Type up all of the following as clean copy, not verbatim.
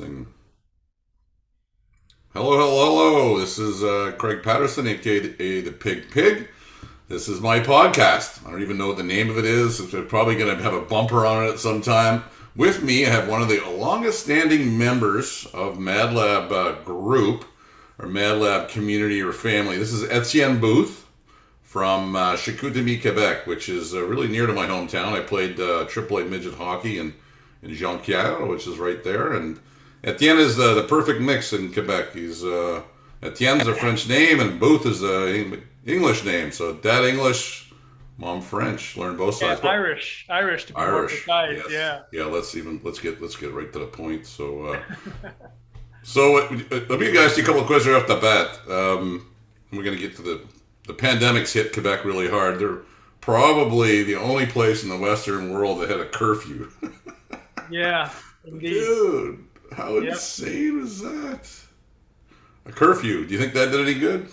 Thing. Hello, hello, hello. This is Craig Patterson, aka the Pig Pig. This is my podcast. I don't even know what the name of it is. They're probably going to have a bumper on it at some time. With me, I have one of the longest standing members of Madlab group, or Madlab community or family. This is Etienne Booth from Chicoutimi, Quebec, which is really near to my hometown. I played AAA midget hockey in Jonquière, which is right there, and Etienne is the perfect mix in Quebec. Etienne's a French name, and Booth is a English name. So dad English, mom French. Learn both Yeah, sides. But Irish to be more Irish, precise. yes, Yeah. yeah. Let's get right to the point. Let me ask you a couple of questions right off the bat. We're gonna get to the pandemic's hit Quebec really hard. They're probably the only place in the Western world that had a curfew. Yeah, indeed. Dude, how Yep. insane is that? A curfew. Do you think that did any good?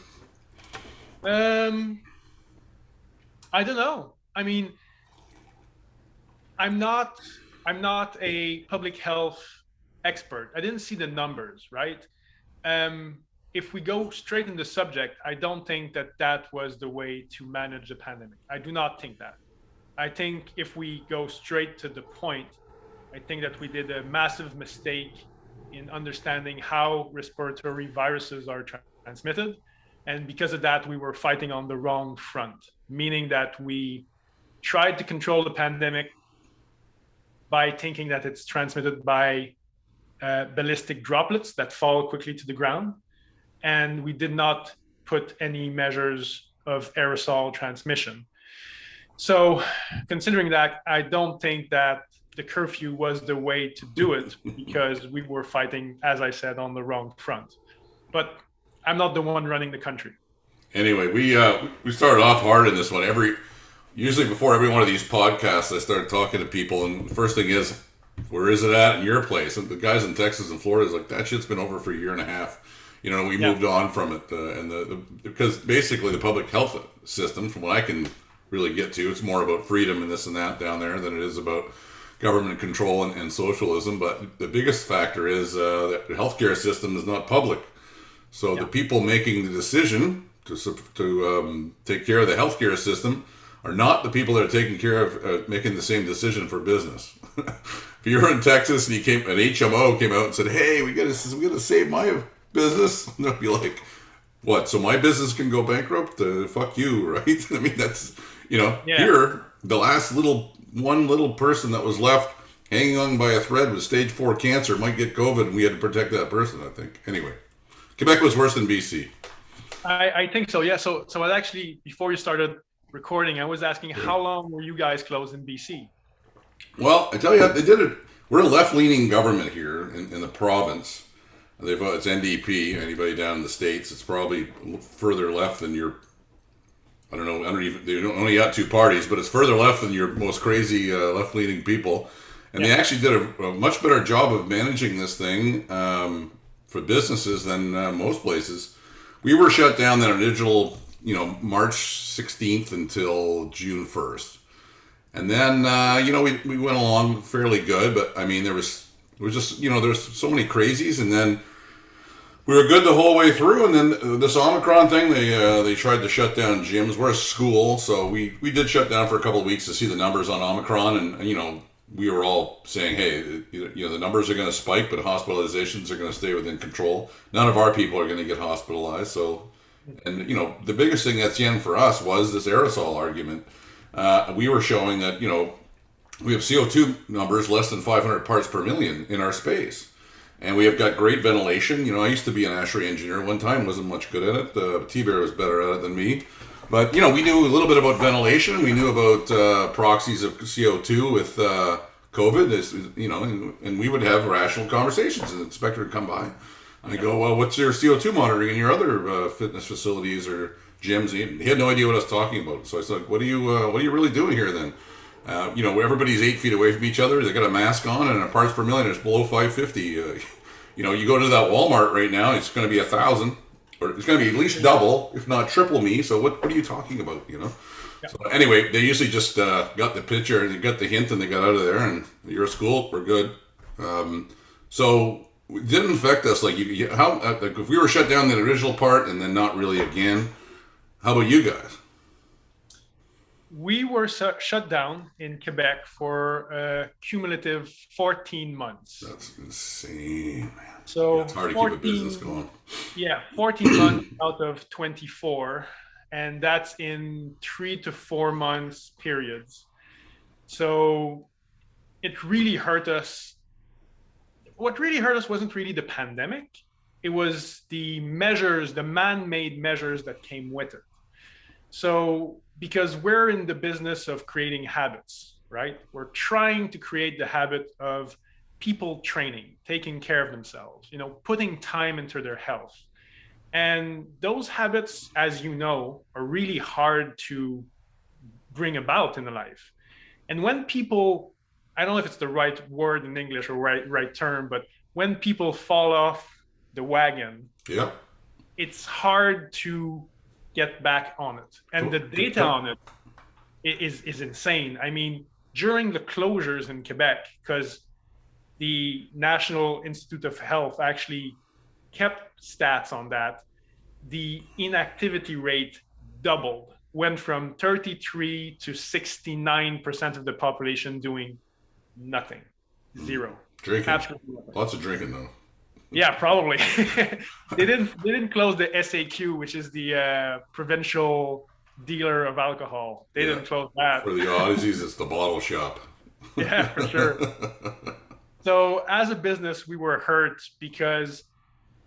Um, I don't know. I mean, I'm not I'm not a public health expert. I didn't see the numbers, right? Um, if we go straight in the subject, I don't think that that was the way to manage the pandemic. I do not think that. I think if we go straight to the point, I think that we did a massive mistake in understanding how respiratory viruses are transmitted. And because of that, we were fighting on the wrong front, meaning that we tried to control the pandemic by thinking that it's transmitted by ballistic droplets that fall quickly to the ground. And we did not put any measures of aerosol transmission. So, considering that, I don't think that the curfew was the way to do it because we were fighting, as I said, on the wrong front. But I'm not the one running the country. Anyway, we started off hard in this one. Usually before every one of these podcasts, I start talking to people, and the first thing is, where is it at in your place? And the guys in Texas and Florida is like, that shit's been over for a year and a half. We Yeah. moved on from it, because basically the public health system, from what I can really get to, it's more about freedom and this and that down there than it is about government control and socialism. But the biggest factor is that the healthcare system is not public. So the Yeah. people making the decision to take care of the healthcare system are not the people that are taking care of making the same decision for business. If you're in Texas and an HMO came out and said, "Hey, we gotta save my business," they'll be like, "What? So my business can go bankrupt? Fuck you, right?" I mean, that's Yeah. here the last little person that was left hanging on by a thread with stage 4 cancer might get COVID, and we had to protect that person. I think anyway. Quebec was worse than BC. I think so. Yeah. So I actually, before you started recording, I was asking how long were you guys closed in BC? Well, I tell you, they did it. We're a left-leaning government here in the province. It's NDP. Anybody down in the states, it's probably further left than your. I don't know. I don't even. They don't only got two parties, but it's further left than your most crazy left-leaning people. And Yeah. they actually did a much better job of managing this thing for businesses than most places. We were shut down that original, March 16th until June 1st. And then, we went along fairly good, but I mean, there was just, there's so many crazies, and then we were good the whole way through, and then this Omicron thing, they tried to shut down gyms. We're a school, so we did shut down for a couple of weeks to see the numbers on Omicron, and we were all saying, hey, the numbers are going to spike, but hospitalizations are going to stay within control. None of our people are going to get hospitalized, so. And the biggest thing that's in for us was this aerosol argument. We were showing that we have CO2 numbers less than 500 parts per million in our space, and we have got great ventilation. I used to be an ASHRAE engineer one time, wasn't much good at it. T-Bear was better at it than me, but we knew a little bit about ventilation. We knew about proxies of CO2 with COVID. And we would have rational conversations. And the inspector would come by. I go, well, what's your CO2 monitoring in your other fitness facilities or gyms? He had no idea what I was talking about. So I said, what are you really doing here then? Everybody's 8 feet away from each other. They got a mask on, and our parts per million is below 550. You go to that Walmart right now, it's going to be 1,000, or it's going to be at least double, if not triple me. So what are you talking about? Yeah. So anyway, they usually just got the picture and they got the hint, and they got out of there. And you're a school, we're good. So It didn't affect us. Like how like if we were shut down the original part and then not really again. How about you guys? We were shut down in Quebec for a cumulative 14 months. That's insane, man. Yeah, it's So hard to keep a business 14, going. yeah, 14 months out of 24, and that's in 3 to 4 months periods. So it really hurt us. What really hurt us wasn't really the pandemic. It was the measures, the man-made measures that came with it. So, because we're in the business of creating habits, right? We're trying to create the habit of people training, taking care of themselves, putting time into their health. And those habits, as you know, are really hard to bring about in the life. And when people, I don't know if it's the right word in English or right term, but when people fall off the wagon, Yeah. it's hard to get back on it. And the data on it is insane. I mean, during the closures in Quebec, because the National Institute of Health actually kept stats on that, the inactivity rate doubled, went from 33 to 69% of the population doing nothing, zero, Drinking. absolutely nothing. Lots of drinking though. Yeah, probably. They didn't close the SAQ, which is the provincial dealer of alcohol. They didn't close that. For the Odysseys, it's the bottle shop. Yeah, for sure. So as a business, we were hurt because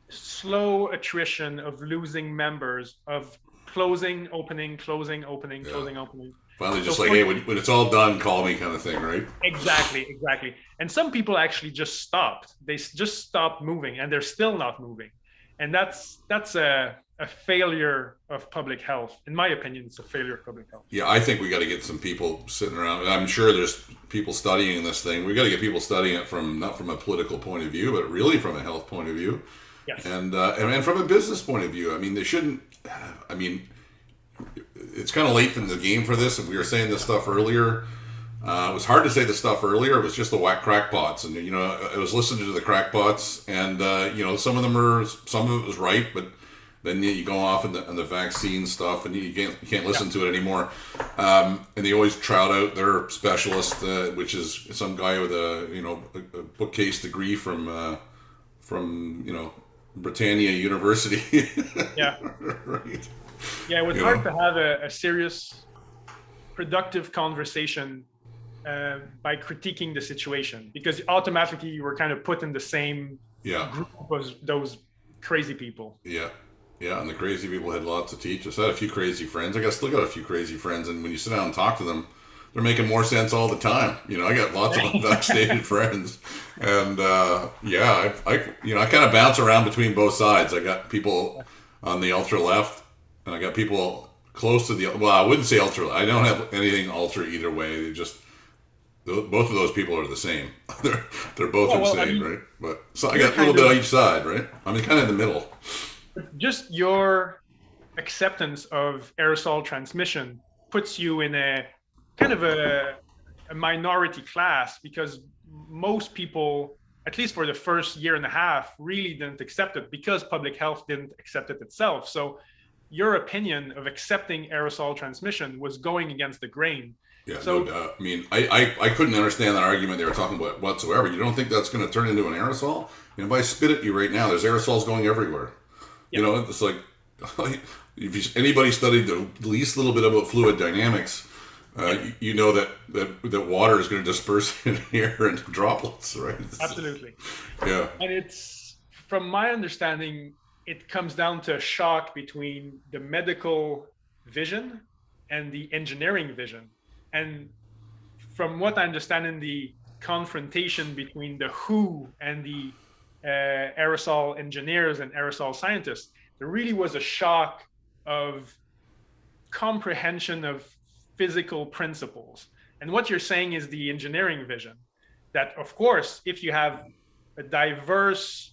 slow attrition of losing members, of closing, opening, closing, opening, closing, opening. Finally, just like, hey, when it's all done, call me, kind of thing, right? Exactly. And some people actually just stopped. They just stopped moving, and they're still not moving. And that's a failure of public health. In my opinion, it's a failure of public health. Yeah, I think we got to get some people sitting around. I'm sure there's people studying this thing. We got to get people studying it from not from a political point of view, but really from a health point of view. Yes. And from a business point of view. I mean, they shouldn't. I mean, it's kind of late in the game for this. And we were saying this stuff earlier. It was hard to say the stuff earlier. It was just the whack crackpots, and I was listening to the crackpots, and some of it was right, but then you go off in the vaccine stuff, and you can't listen to it anymore. And they always trout out their specialist, which is some guy with a bookcase degree from Britannia University. Yeah. Right. Yeah, it was hard to have a serious, productive conversation by critiquing the situation, because automatically you were kind of put in the same group as those crazy people. Yeah, and the crazy people had lots to teach us. I had a few crazy friends. I still got a few crazy friends, and when you sit down and talk to them, they're making more sense all the time. I got lots of unvaccinated friends, and I kind of bounce around between both sides. I got people on the ultra left, and I got people close to I wouldn't say ultra. I don't have anything ultra either way. They just both of those people are the same. they're both insane, right? But so I got a little bit on each side, right? I'm kind of in the middle. Just your acceptance of aerosol transmission puts you in a kind of a minority class, because most people, at least for the first year and a half, really didn't accept it because public health didn't accept it itself. So your opinion of accepting aerosol transmission was going against the grain. Yeah, so, no doubt. I mean, I couldn't understand that argument they were talking about whatsoever. You don't think that's going to turn into an aerosol? If I spit at you right now, there's aerosols going everywhere. Yeah. It's like, if anybody studied the least little bit about fluid dynamics, you know that water is going to disperse in air into droplets, right? Absolutely. Yeah. And it's, from my understanding, it comes down to a shock between the medical vision and the engineering vision. And from what I understand, in the confrontation between the WHO and the aerosol engineers and aerosol scientists, there really was a shock of comprehension of physical principles. And what you're saying is the engineering vision, that of course, if you have a diverse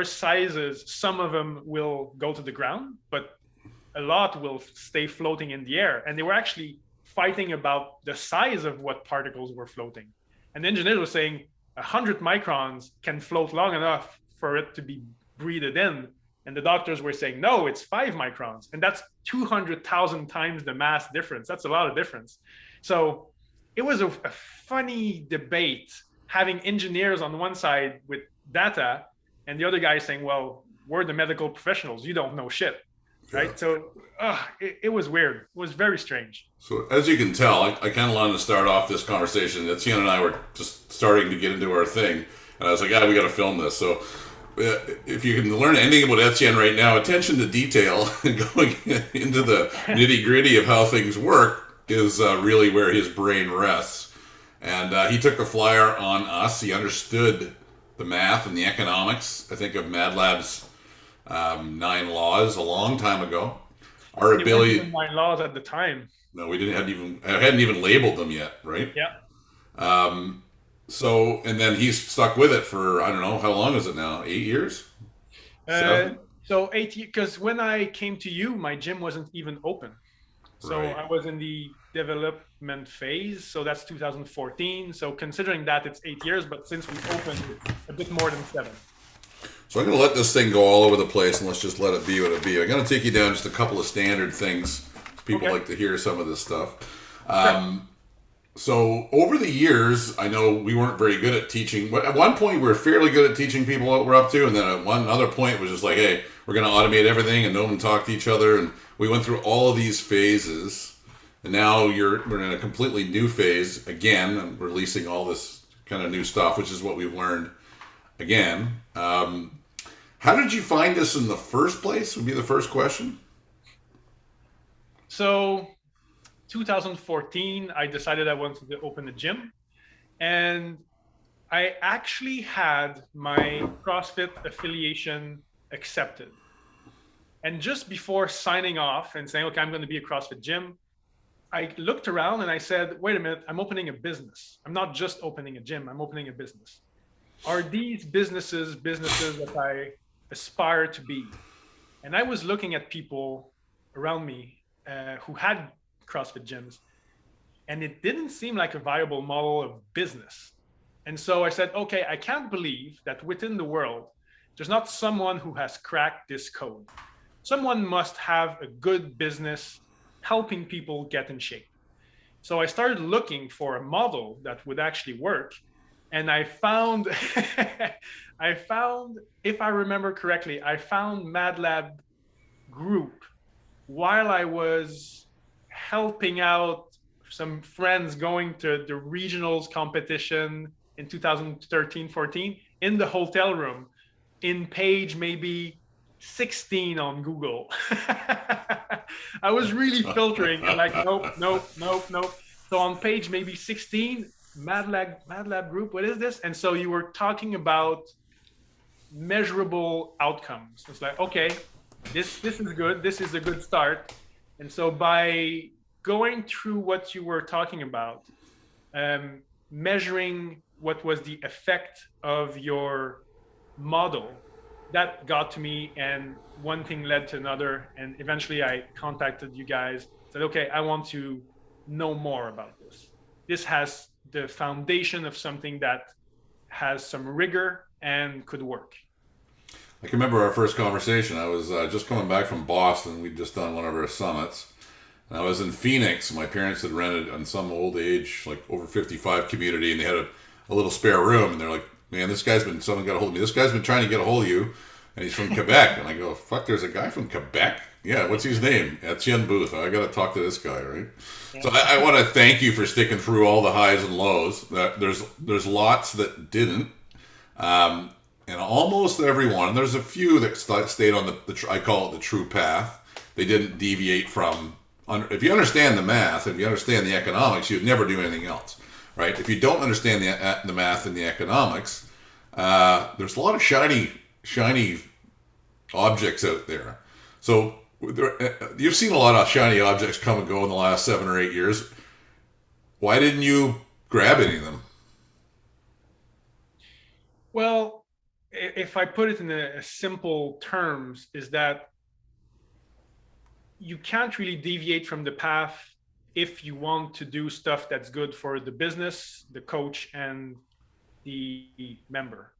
sizes, some of them will go to the ground, but a lot will stay floating in the air. And they were actually fighting about the size of what particles were floating. And the engineers were saying, 100 microns can float long enough for it to be breathed in. And the doctors were saying, no, it's 5 microns. And that's 200,000 times the mass difference. That's a lot of difference. So it was a funny debate having engineers on one side with data and the other guy saying, well, we're the medical professionals. You don't know shit. Right. Yeah. So it was weird. It was very strange. So as you can tell, I kind of wanted to start off this conversation. Etienne and I were just starting to get into our thing, and I was like, "Yeah, we got to film this." So if you can learn anything about Etienne right now, attention to detail and going into the nitty gritty of how things work is really where his brain rests. And he took a flyer on us. He understood the math and the economics, I think, of Madlab's 9 laws a long time ago. Our It wasn't ability. even 9 laws at the time. No, we didn't hadn't even labeled them yet, right? Yeah. So, and then he's stuck with it for, I don't know, how long is it now? 8 years? Uh, 7? so 8 years, because when I came to you, my gym wasn't even open. So Right. I was in the development phase. So that's 2014. So considering that it's 8 years, but since we opened, it's a bit more than 7. So I'm going to let this thing go all over the place and let's just let it be what it be. I'm going to take you down just a couple of standard things. People Okay. like to hear some of this stuff. Sure. So over the years, I know we weren't very good at teaching. At one point, we were fairly good at teaching people what we're up to, and then at one other point, it was just like, "Hey, we're going to automate everything and no one talk to each other." And we went through all of these phases, and now we're in a completely new phase again, and releasing all this kind of new stuff, which is what we've learned again. How did you find this in the first place? Would be the first question. So 2014, I decided I wanted to open a gym. And I actually had my CrossFit affiliation accepted. And just before signing off and saying, okay, I'm going to be a CrossFit gym, I looked around and I said, wait a minute, I'm opening a business. I'm not just opening a gym, I'm opening a business. Are these businesses that I aspire to be? And I was looking at people around me who had CrossFit gyms, and it didn't seem like a viable model of business. And so I said, okay, I can't believe that within the world, there's not someone who has cracked this code. Someone must have a good business helping people get in shape. So I started looking for a model that would actually work. And I found, if I remember correctly, I found Madlab group while I was helping out some friends going to the regionals competition in 2013-14 in the hotel room in page maybe 16 on Google. I was really filtering and like, nope. So on page maybe 16, Madlab group, what is this? And so you were talking about measurable outcomes. It's like, okay, this is good. This is a good start. And so by going through what you were talking about, measuring what was the effect of your model, that got to me, and one thing led to another, and eventually I contacted you guys, said, okay, I want to know more about this. This has the foundation of something that has some rigor and could work. I can remember our first conversation. I was just coming back from Boston. We'd just done one of our summits. And I was in Phoenix. My parents had rented on some old age, like over 55 community, and they had a little spare room. And they're like, man, someone got a hold of me. This guy's been trying to get a hold of you. And he's from Quebec. And I go, fuck, there's a guy from Quebec? Yeah, what's his name? Etienne Booth. I got to talk to this guy, right? Yeah. So I want to thank you for sticking through all the highs and lows. There's lots that didn't. And almost everyone, and there's a few that stayed on I call it the true path. They didn't deviate from, if you understand the math, if you understand the economics, you'd never do anything else, right? If you don't understand the math and the economics, there's a lot of shiny objects out there. So you've seen a lot of shiny objects come and go in the last 7 or 8 years. Why didn't you grab any of them? Well, if I put it in a simple terms, is that you can't really deviate from the path if you want to do stuff that's good for the business, the coach, and the member.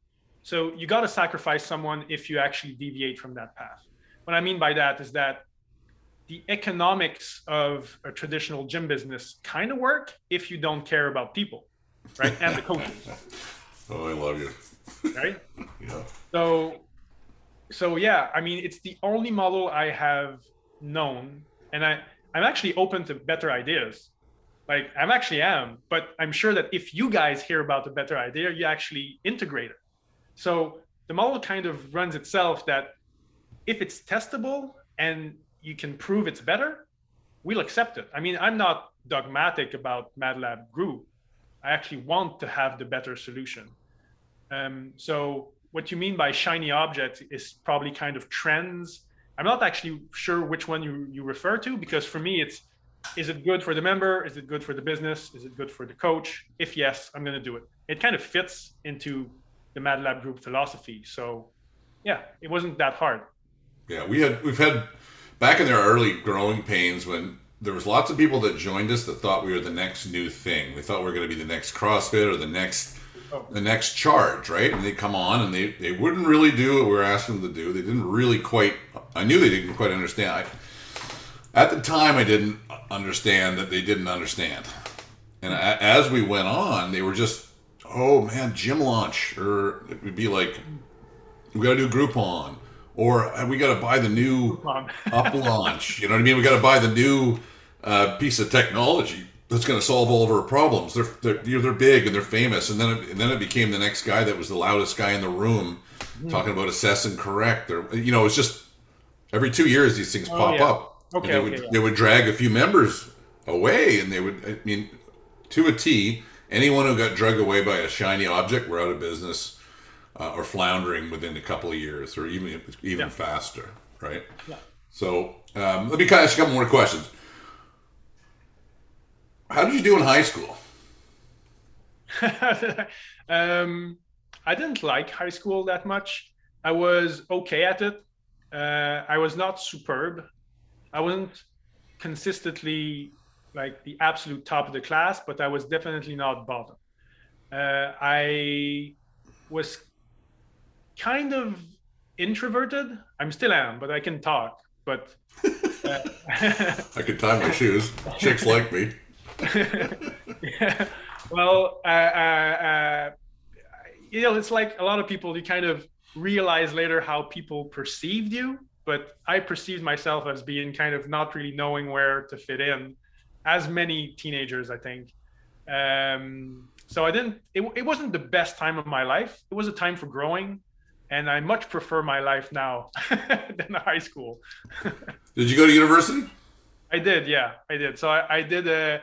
So you got to sacrifice someone if you actually deviate from that path. What I mean by that is that the economics of a traditional gym business kind of work if you don't care about people, right? And the coaches, Oh, I love you. right? Yeah. So, so yeah, I mean, it's the only model I have known, and I'm actually open to better ideas. Like I'm actually am, but I'm sure that if you guys hear about a better idea, you actually integrate it. So the model kind of runs itself that if it's testable and you can prove it's better, we'll accept it. I mean, I'm not dogmatic about Madlab Group. I actually want to have the better solution. So what you mean by shiny object is probably kind of trends. I'm not actually sure which one you refer to, because for me, it's, is it good for the member? Is it good for the business? Is it good for the coach? If yes, I'm going to do it. It kind of fits into the Madlab Group philosophy. So yeah, it wasn't that hard. Yeah, we've had back in their early growing pains when there was lots of people that joined us that thought we were the next new thing. They thought we were going to be the next CrossFit or Oh, the next charge, right? And they'd come on and they wouldn't really do what we were asking them to do. They didn't really quite. I knew they didn't quite understand. At the time, I didn't understand that they didn't understand. And as we went on, they were just, oh man, gym launch, or it would be like, we got to do Groupon, or we got to buy the new up launch. You know what I mean? We got to buy the new piece of technology that's going to solve all of our problems. They're big and they're famous, and then it became the next guy that was the loudest guy in the room talking about assess and correct. Or it's just every 2 years these things pop yeah. up. Okay, And okay, yeah. they would drag a few members away, and they would. I mean, to a T, anyone who got dragged away by a shiny object were out of business or floundering within a couple of years, or even Yeah. faster, right? Yeah. So let me ask you a couple more questions. How did you do in high school? I didn't like high school that much. I was okay at it. I was not superb. I wasn't consistently like the absolute top of the class, but I was definitely not bottom. I was kind of introverted. I'm still am, but I can talk. But uh, I could tie my shoes. Chicks like me. yeah. Well, it's like a lot of people, you kind of realize later how people perceived you, but I perceived myself as being kind of not really knowing where to fit in, as many teenagers, I think. So I didn't, it wasn't the best time of my life. It was a time for growing, and I much prefer my life now than high school. Did you go to university? I did, yeah, I did. So I did a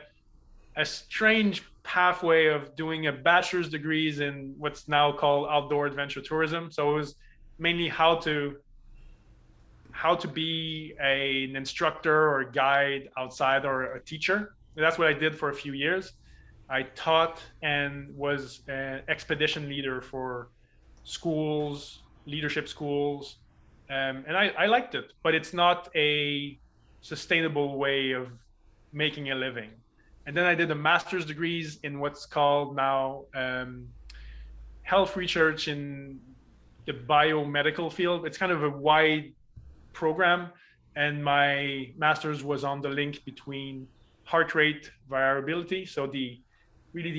strange pathway of doing a bachelor's degrees in what's now called outdoor adventure tourism. So it was mainly how to be an instructor or a guide outside or a teacher. That's what I did for a few years. I taught and was an expedition leader for schools, leadership schools, and I liked it, but it's not a sustainable way of making a living. And then I did a master's degrees in what's called now health research in the biomedical field. It's kind of a wide program, and my master's was on the link between heart rate variability, so the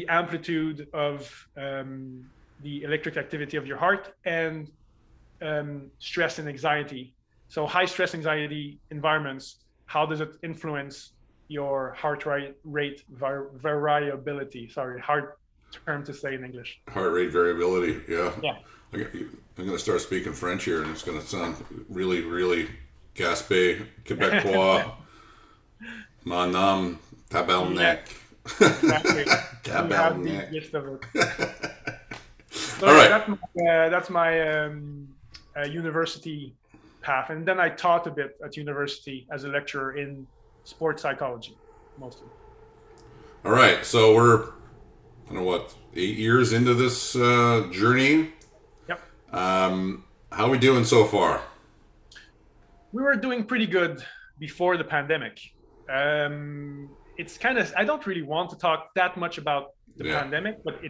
amplitude of the electric activity of your heart, and stress and anxiety. So high stress anxiety environments, how does it influence your heart rate variability? Sorry, hard term to say in English. Heart rate variability. Yeah. Yeah. I'm going to start speaking French here, and it's going to sound really, really Gaspé, Quebecois, mon nom, tabarnak. Exactly. Tabarnak. So All right. That's my university path, and then I taught a bit at university as a lecturer in sports psychology, mostly. All right. So we're, 8 years into this journey. Yep. How are we doing so far? We were doing pretty good before the pandemic. It's kind of, I don't really want to talk that much about the pandemic, but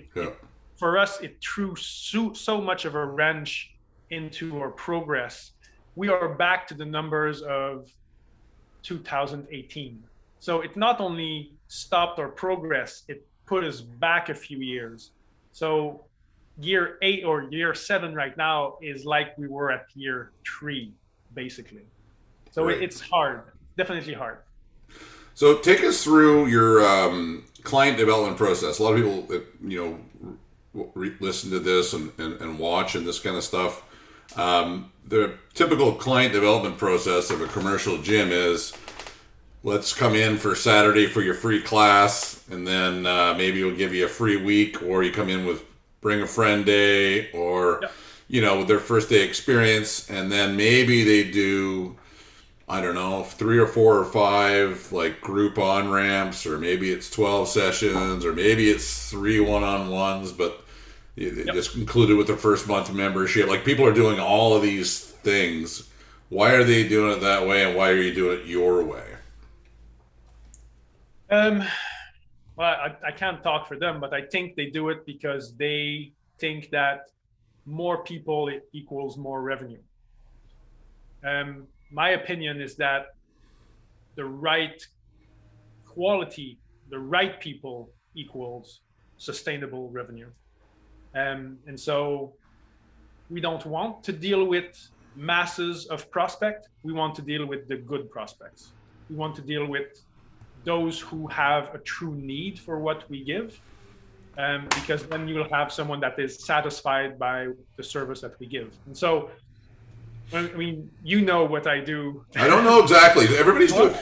for us, it threw so much of a wrench into our progress. We are back to the numbers of 2018. So it not only stopped our progress, it put us back a few years. So year 8 or year 7 right now is like we were at year 3, basically. So Right. it's hard, definitely hard. So take us through your client development process. A lot of people that listen to this and watch and this kind of stuff. The typical client development process of a commercial gym is, let's come in for Saturday for your free class, and then maybe we'll give you a free week, or you come in with bring a friend day, or Yep. their first day experience, and then maybe they do, I don't know, 3 or 4 or 5 like group on ramps, or maybe it's 12 sessions, or maybe it's 3 one-on-ones, but they Yep. just included with the first month membership. Like, people are doing all of these things. Why are they doing it that way, and why are you doing it your way? Um, well, I can't talk for them, but I think they do it because they think that more people equals more revenue. My opinion is that the right quality, the right people equals sustainable revenue. And so we don't want to deal with masses of prospect. We want to deal with the good prospects. We want to deal with those who have a true need for what we give, because then you'll have someone that is satisfied by the service that we give. And so, I mean, you know what I do. I don't know exactly. Everybody's doing.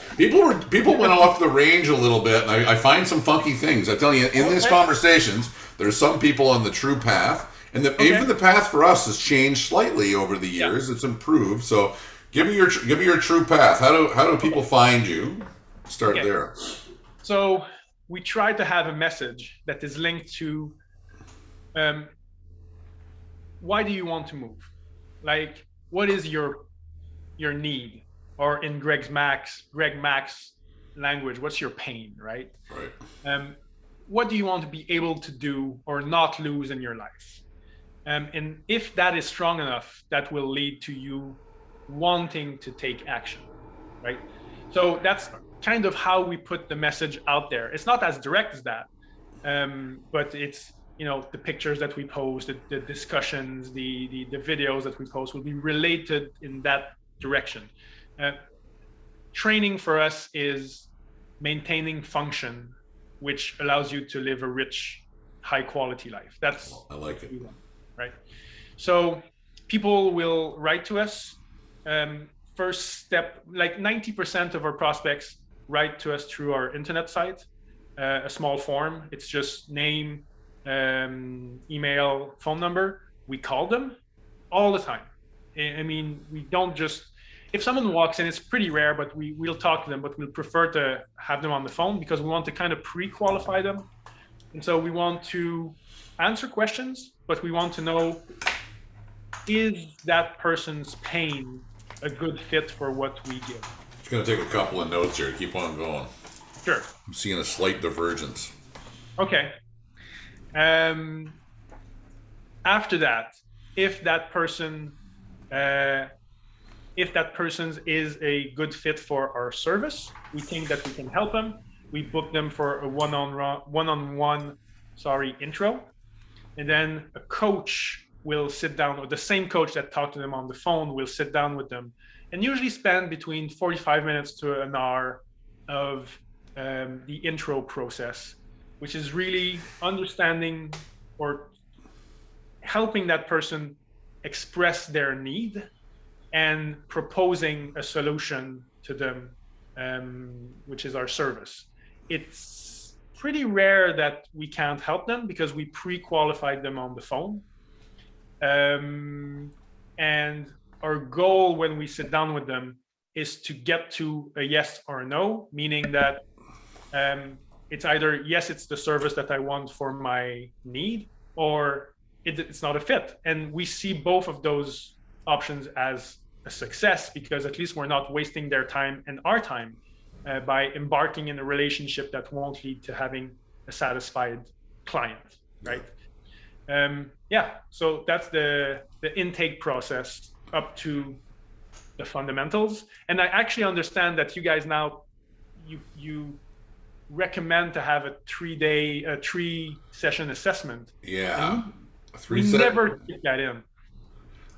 People went off the range a little bit, and I find some funky things. I tell you, in these conversations, there's some people on the true path, and even the path for us has changed slightly over the years. Yeah. It's improved. So, give me your true path. How do people find you? Start there. So we try to have a message that is linked to why do you want to move? Like, what is your need? Or in Greg Mack's language, what's your pain, right? Right. What do you want to be able to do or not lose in your life? And if that is strong enough, that will lead to you wanting to take action, right? So that's kind of how we put the message out there. It's not as direct as that, but it's, the pictures that we post, the discussions, the videos that we post will be related in that direction. Training for us is maintaining function, which allows you to live a rich, high quality life. That's I like it. Right? So people will write to us. First step, like 90% of our prospects write to us through our internet site, a small form. It's just name, email, phone number. We call them all the time. I mean, we don't just, if someone walks in, it's pretty rare, but we'll talk to them, but we'll prefer to have them on the phone because we want to kind of pre-qualify them. And so we want to answer questions, but we want to know, is that person's pain a good fit for what we give? Just going to take a couple of notes here. Keep on going. Sure. I'm seeing a slight divergence. Okay. After that, if that person is a good fit for our service, we think that we can help them. We book them for a one-on-one intro, and then a coach will sit down, or the same coach that talked to them on the phone will sit down with them, and usually spend between 45 minutes to an hour of the intro process, which is really understanding or helping that person express their need and proposing a solution to them, which is our service. It's pretty rare that we can't help them because we pre-qualified them on the phone. And our goal when we sit down with them is to get to a yes or a no, meaning that it's either, yes, it's the service that I want for my need, or it's not a fit. And we see both of those options as a success because at least we're not wasting their time and our time by embarking in a relationship that won't lead to having a satisfied client, right? Yeah, so that's the intake process up to the fundamentals. And I actually understand that you guys now you recommend to have a 3-day, a 3-session assessment, and Yeah, we three set. never get that in.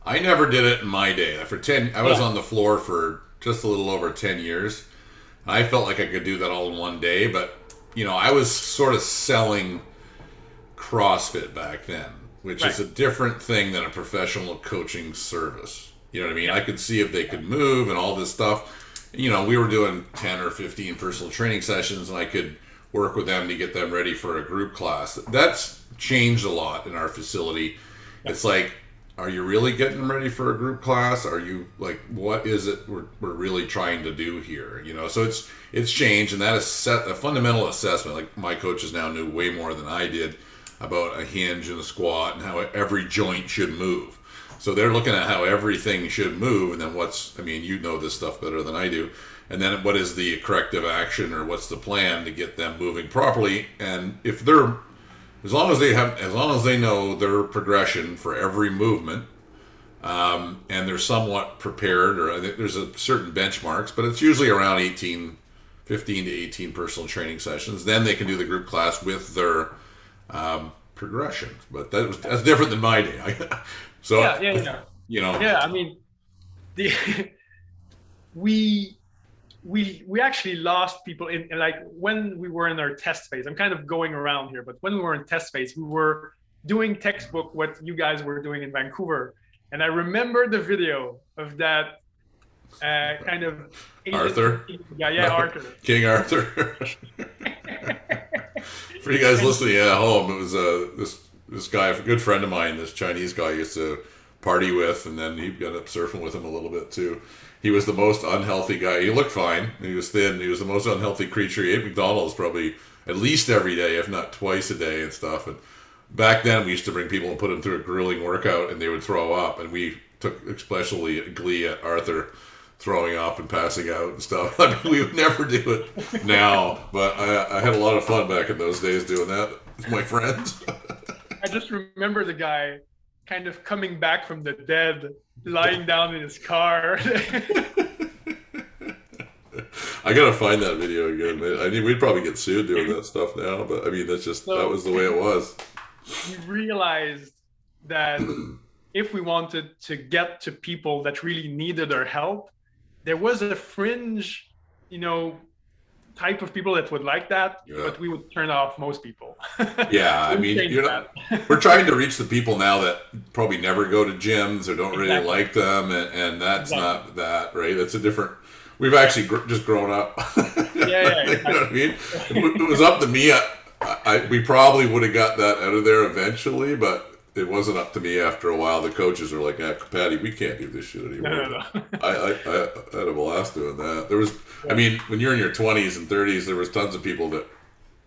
I never did it in my day. For 10, I was Yeah, on the floor for just a little over 10 years. I felt like I could do that all in one day, but I was sort of selling CrossFit back then, which right. is a different thing than a professional coaching service. You know what I mean? Yeah, I could see if they could move and all this stuff. We were doing 10 or 15 personal training sessions, and I could work with them to get them ready for a group class. That's changed a lot in our facility. yeah, It's like, are you really getting them ready for a group class? Are you like, what is it we're really trying to do here? So it's changed, and that is set a fundamental assessment. Like my coaches now knew way more than I did about a hinge and a squat and how every joint should move. So they're looking at how everything should move, and then you know this stuff better than I do. And then what is the corrective action, or what's the plan to get them moving properly? And if they're as long as they know their progression for every movement, and they're somewhat prepared, or there's a certain benchmarks, but it's usually around 15 to 18 personal training sessions. Then they can do the group class with their progression. But that's different than my day. So, yeah, yeah, yeah. you know, Yeah, I mean, the we we actually lost people in like when we were in our test phase. I'm kind of going around here, but when we were in test phase, we were doing textbook what you guys were doing in Vancouver, and I remember the video of that kind of Asian Arthur, guy, yeah, Arthur. King Arthur. For you guys And listening at home, it was this guy, a good friend of mine, this Chinese guy I used to party with, and then he got up surfing with him a little bit too. He was the most unhealthy guy. He looked fine. He was thin. He was the most unhealthy creature. He ate McDonald's probably at least every day, if not twice a day, and stuff. And back then, we used to bring people and put them through a grueling workout, and they would throw up. And we took especially glee at Arthur throwing up and passing out and stuff. I mean, we would never do it now, but I had a lot of fun back in those days doing that with my friends. I just remember the guy kind of coming back from the dead, lying down in his car. I gotta find that video again. I mean, we'd probably get sued doing that stuff now, but I mean, that So was the way it was. we realized that if we wanted to get to people that really needed our help, there was a fringe, type of people that would like that, Yeah. but we would turn off most people. Yeah, I We mean, changed that. we're trying to reach the people now that probably never go to gyms or don't really Exactly. like them, and that's Exactly. not that, right? That's a different. We've actually just grown up. Yeah, You know what I exactly. mean? It was up to me. We probably would have got that out of there eventually, but it wasn't up to me after a while. The coaches were like, Patty, we can't do this shit anymore. No, no, no. I had a blast doing that. I mean, when you're in your 20s and 30s, there was tons of people that,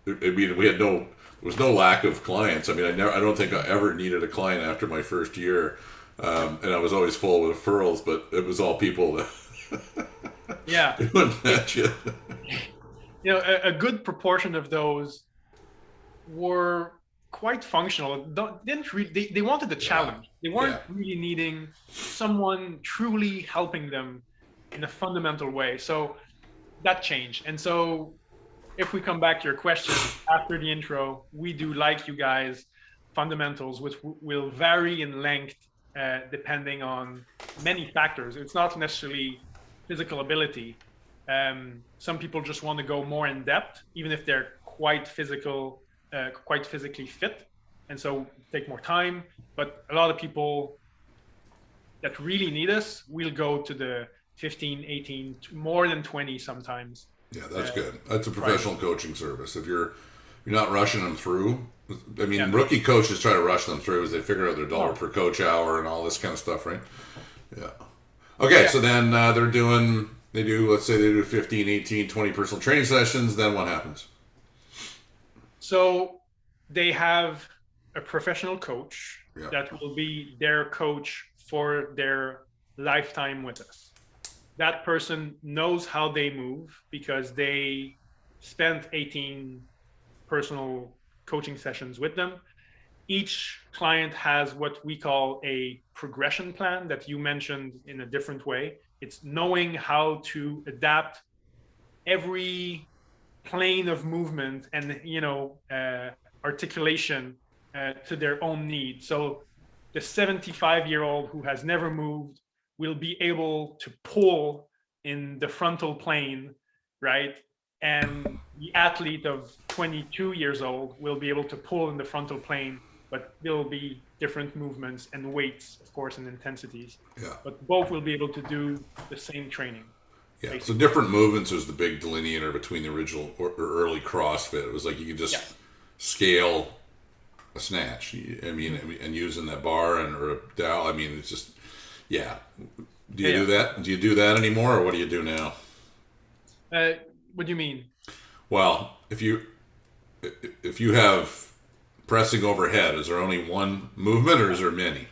I mean, there was no lack of clients. I mean, I don't think I ever needed a client after my first year. And I was always full of referrals, but it was all people that Yeah. wouldn't match you. A good proportion of those were quite functional. Didn't really, they wanted the challenge. They weren't Yeah. really needing someone truly helping them in a fundamental way. So that changed. And so if we come back to your question after the intro, we do, like you guys, fundamentals, which will vary in length depending on many factors. It's not necessarily physical ability. Some people just want to go more in depth, even if they're quite physically fit, and so take more time. But a lot of people that really need us will go to the 15, 18, more than 20 sometimes. Yeah, that's good. That's a professional coaching service. If you're not rushing them through. I mean, Yeah. rookie coaches try to rush them through as they figure out their dollar Oh. per coach hour and all this kind of stuff, right? Yeah. Okay, Yeah. so then let's say they do 15, 18, 20 personal training sessions. Then what happens? So they have a professional coach Yeah. that will be their coach for their lifetime with us. That person knows how they move because they spent 18 personal coaching sessions with them. each client has what we call a progression plan that you mentioned in a different way. It's knowing how to adapt every plane of movement and articulation to their own needs. So the 75-year-old who has never moved will be able to pull in the frontal plane, right? And the athlete of 22 years old will be able to pull in the frontal plane, but there'll be different movements and weights, of course, and intensities. Yeah. But both will be able to do the same training. Yeah. Basically. So different movements was the big delineator between the original or early CrossFit. It was like you could just scale a snatch. I mean, and using that bar or a dowel. I mean, it's just, yeah. Do you do that? Do you do that anymore, or what do you do now? What do you mean? Well, if you have pressing overhead, is there only one movement, or is there many?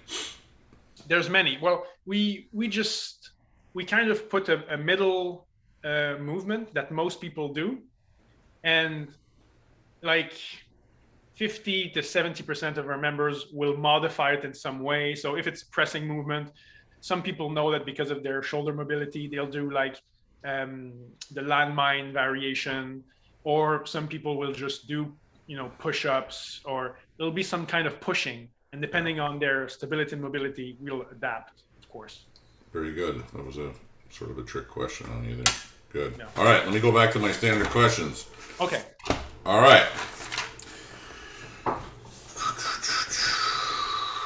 There's many. Well, we kind of put a middle movement that most people do, and like 50 to 70% of our members will modify it in some way. So if it's pressing movement, some people know that because of their shoulder mobility, they'll do like the landmine variation, or some people will just do push-ups, or there'll be some kind of pushing, and depending on their stability and mobility, we'll adapt, of course. Very good. That was a sort of a trick question on you there. Good. No. All right, let me go back to my standard questions. Okay. All right.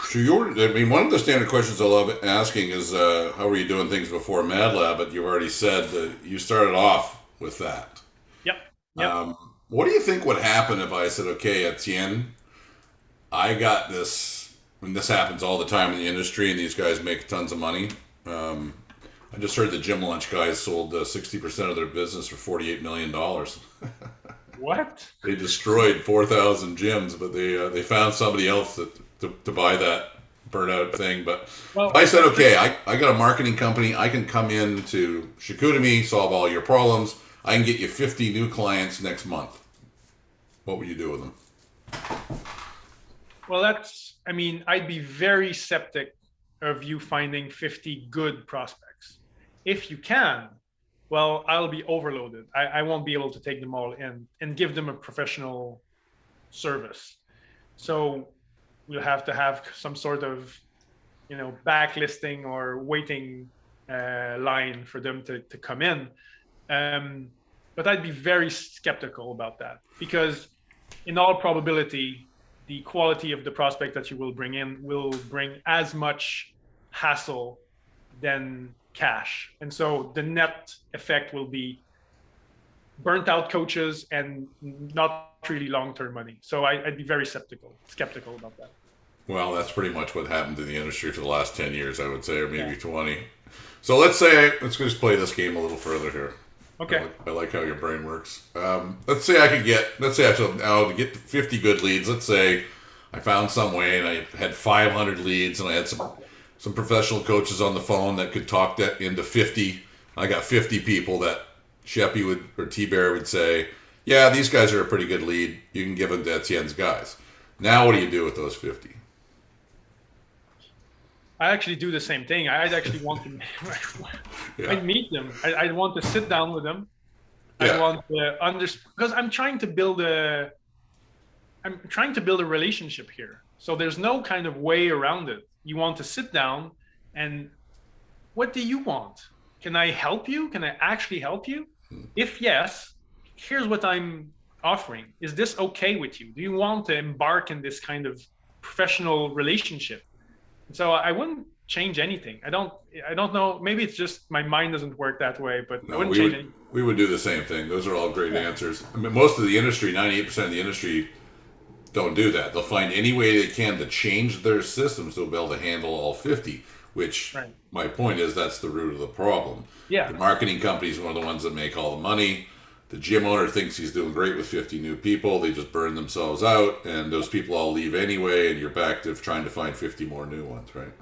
So one of the standard questions I love asking is, how were you doing things before Madlab? But you've already said that you started off with that. Yep. What do you think would happen if I said, okay, Etienne, I got this, and this happens all the time in the industry, and these guys make tons of money. I just heard the gym lunch guys sold 60% of their business for $48 million. What? They destroyed 4,000 gyms, but they found somebody else to buy that burnout thing. But I said, okay, I got a marketing company. I can come in to Chicoutimi, solve all your problems. I can get you 50 new clients next month. What would you do with them? Well, I'd be very skeptic of you finding 50 good prospects. If you can, well, I'll be overloaded. I won't be able to take them all in and give them a professional service. So we'll have to have some sort of, backlisting or waiting line for them to come in. But I'd be very skeptical about that, because in all probability, the quality of the prospect that you will bring in will bring as much hassle than cash. And so the net effect will be burnt out coaches and not really long-term money. So I'd be very skeptical about that. Well, that's pretty much what happened in the industry for the last 10 years, I would say, or maybe 20. So let's just play this game a little further here. Okay. I like how your brain works. Let's say I to get 50 good leads. Let's say I found some way and I had 500 leads and I had some professional coaches on the phone that could talk that into 50. I got 50 people that Sheppy or T-Bear would say, yeah, these guys are a pretty good lead. You can give them to Etienne's guys. Now what do you do with those 50? I actually do the same thing. I'd actually want to I'd meet them. I'd want to sit down with them. I want to understand, because I'm trying to build a relationship here. So there's no kind of way around it. You want to sit down and, what do you want? Can I help you? Can I actually help you? If yes, here's what I'm offering. Is this okay with you? Do you want to embark in this kind of professional relationship? So I wouldn't change anything. I don't know. Maybe it's just my mind doesn't work that way, but I wouldn't change anything. We would do the same thing. Those are all great answers. I mean, most of the industry, 98% of the industry, don't do that. They'll find any way they can to change their systems to be able to handle all 50, which my point is that's the root of the problem. Yeah. The marketing companies are one of the ones that make all the money. The gym owner thinks he's doing great with 50 new people. They just burn themselves out, and those people all leave anyway, and you're back to trying to find 50 more new ones, right?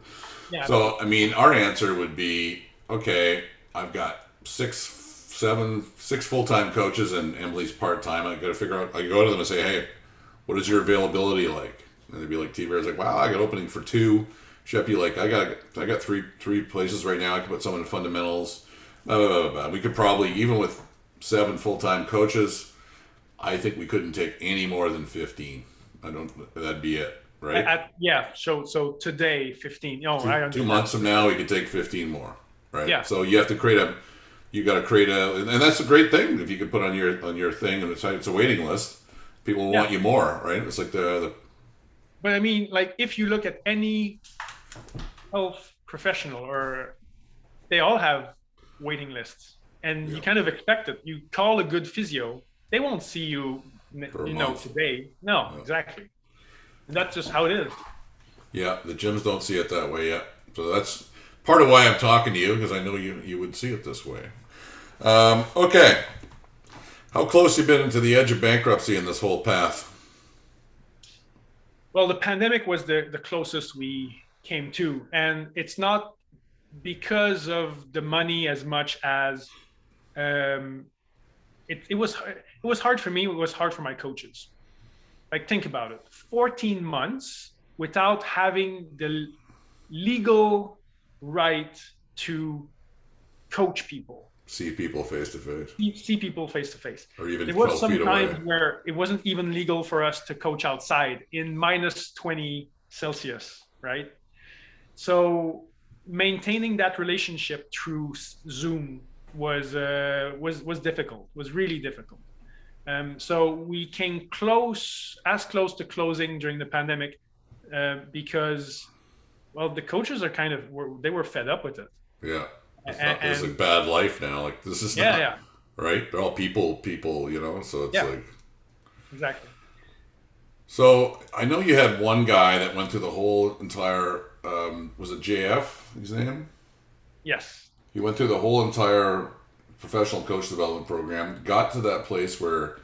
Yeah. So, I mean, our answer would be, okay, I've got six full-time coaches, and Emily's part-time. I got to figure out, I go to them and say, hey, what is your availability like? And they'd be like, T-Bear's like, wow, I got opening for two. Shep, you like, I got three places right now. I can put someone in fundamentals. Blah, blah, blah, blah. We could probably, even with 7 full-time coaches, I think we couldn't take any more than 15. I don't. That'd be it, right? Yeah. So today, 15. Oh, I Two understand. months from now, we could take 15 more, right? Yeah. So you have to create a. You got to create a, and that's a great thing if you could put on your thing, and it's a waiting list. People will Yeah. want you more, right? It's like the But I mean, like, if you look at any health professional, or they all have waiting lists, and yeah, you kind of expect it. You call a good physio, they won't see you, for a month. today. No, Yeah. exactly. And that's just how it is. Yeah, the gyms don't see it that way yet. So that's part of why I'm talking to you because I know you would see it this way. Okay, how close you been to the edge of bankruptcy in this whole path? Well, the pandemic was the closest we came to, and it's not because of the money as much as um, it was hard for me. It was hard for my coaches. Like, think about it: 14 months without having the legal right to coach people, See people face to face, see people face to face. or even There was 12 some feet away. times where it wasn't even legal for us to coach outside in minus 20 Celsius, right? So maintaining that relationship through Zoom was difficult, was really difficult. So we came close to closing during the pandemic, because, well, the coaches are they were fed up with it. Yeah, it's not. This is a And bad life now. Like this is yeah, not yeah, right. They're all people. You know. So it's yeah, like. exactly. So I know you had one guy that went through the whole entire. Was it JF? His name? Yes. He went through the whole entire professional coach development program. Got to that place where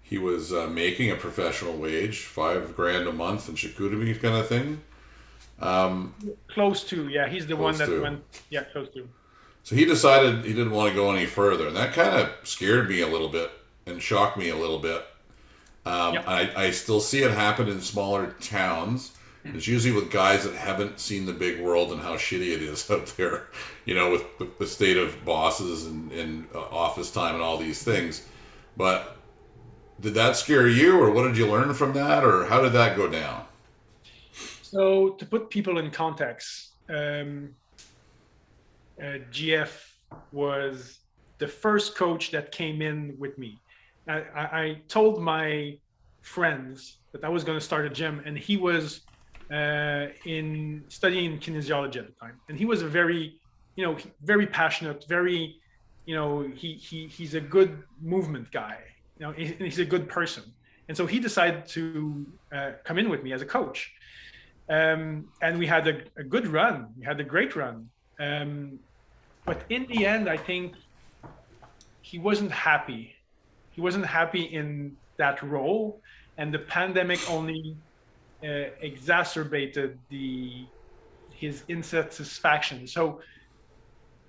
he was making a professional wage, $5,000 a month in Chicoutimi kind of thing. Um, Close to, yeah, he's the one close that to. went, yeah, close to. So he decided he didn't want to go any further, and that kind of scared me a little bit and shocked me a little bit. Yeah. I still see it happen in smaller towns. It's usually with guys that haven't seen the big world and how shitty it is out there, you know, with the state of bosses and office time and all these things. But did that scare you, or what did you learn from that, or how did that go down? So to put people in context, GF was the first coach that came in with me. I told my friends that I was going to start a gym, and he was in studying kinesiology at the time, and he was a very, very passionate, very, he's a good movement guy. He's a good person, and so he decided to come in with me as a coach, and we had a good run. We had a great run, but in the end, I think he wasn't happy. He wasn't happy in that role, and the pandemic only exacerbated his insatisfaction. So,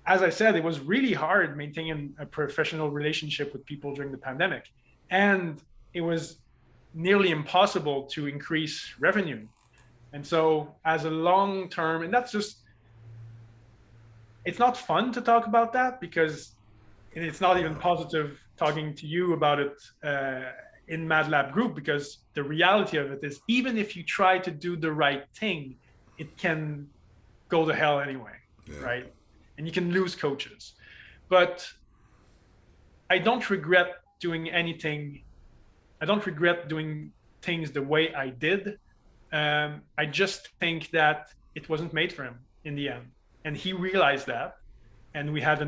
as I said, it was really hard maintaining a professional relationship with people during the pandemic, and it was nearly impossible to increase revenue. And so, as a long term, and that's just, it's not fun to talk about that, because it's not even positive talking to you about it in Madlab group, because the reality of it is, even if you try to do the right thing, it can go to hell anyway, Yeah. right? And you can lose coaches. But I don't regret doing anything. I don't regret doing things the way I did. I just think that it wasn't made for him in the end. And he realized that. And we had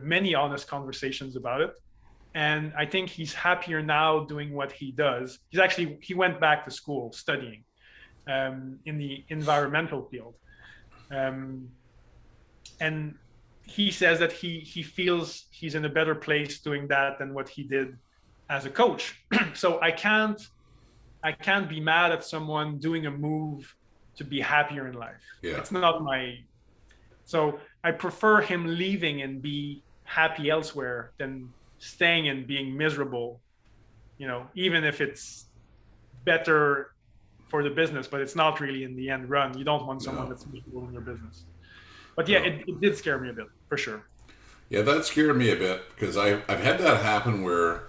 many honest conversations about it. And I think he's happier now doing what he does. He went back to school studying in the environmental field. And he says that he feels he's in a better place doing that than what he did as a coach. So I can't be mad at someone doing a move to be happier in life. Yeah. It's not so I prefer him leaving and be happy elsewhere than staying and being miserable, even if it's better for the business, but it's not really in the end run. You don't want someone No. that's miserable in your business. But yeah, No. it did scare me a bit, for sure. Yeah, that scared me a bit because I've had that happen where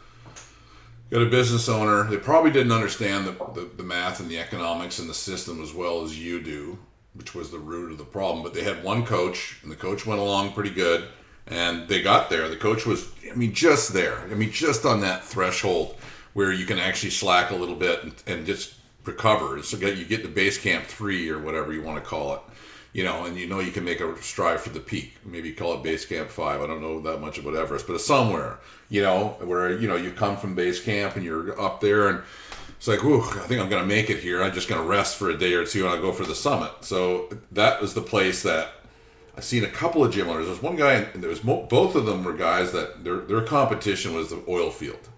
you got a business owner. They probably didn't understand the math and the economics and the system as well as you do, which was the root of the problem. But they had one coach, and the coach went along pretty good, and they got there. The coach was, I mean, just there. I mean, just on that threshold where you can actually slack a little bit and just recover. So you get to base camp 3 or whatever you want to call it, and you can make a strive for the peak. Maybe call it base camp 5. I don't know that much about Everest, but it's somewhere, where you come from base camp and you're up there, and it's like, whew, I think I'm gonna make it here. I'm just gonna rest for a day or two and I'll go for the summit. So that was the place that I've seen a couple of gym owners. There's one guy, and there was both of them were guys that their competition was the oil field,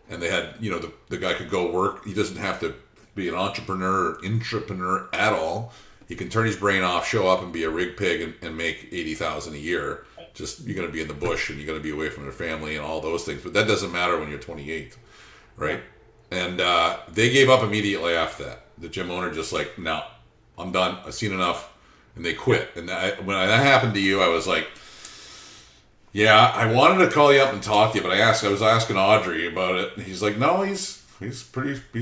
and they had the guy could go work. He doesn't have to be an entrepreneur or intrapreneur at all. He can turn his brain off, show up, and be a rig pig and make 80,000 a year. Just you're going to be in the bush and you're going to be away from your family and all those things. But that doesn't matter when you're 28, right? And they gave up immediately after that. The gym owner just like, no, I'm done. I've seen enough, and they quit. And when that happened to you, I was like, yeah, I wanted to call you up and talk to you, but I was asking Audrey about it. And he's like, no, his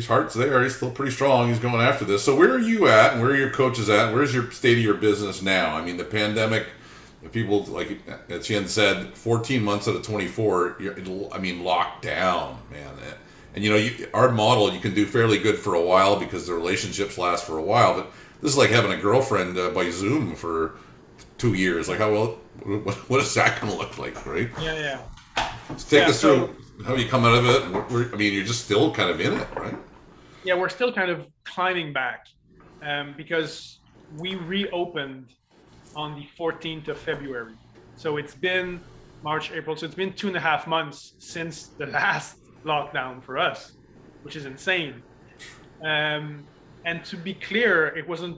heart's there. He's still pretty strong. He's going after this. So where are you at, and where are your coaches at? Where's your state of your business now? I mean, the pandemic, people, like Etienne said, 14 months out of 24, locked down, man. And our model, you can do fairly good for a while because the relationships last for a while. But this is like having a girlfriend by Zoom for 2 years. Like, what is that going to look like, right? Yeah. So take us through how you come out of it. You're just still kind of in it, right? Yeah, we're still kind of climbing back because we reopened on the 14th of February. So it's been March, April. So it's been 2.5 months since the last lockdown for us, which is insane. And to be clear, it wasn't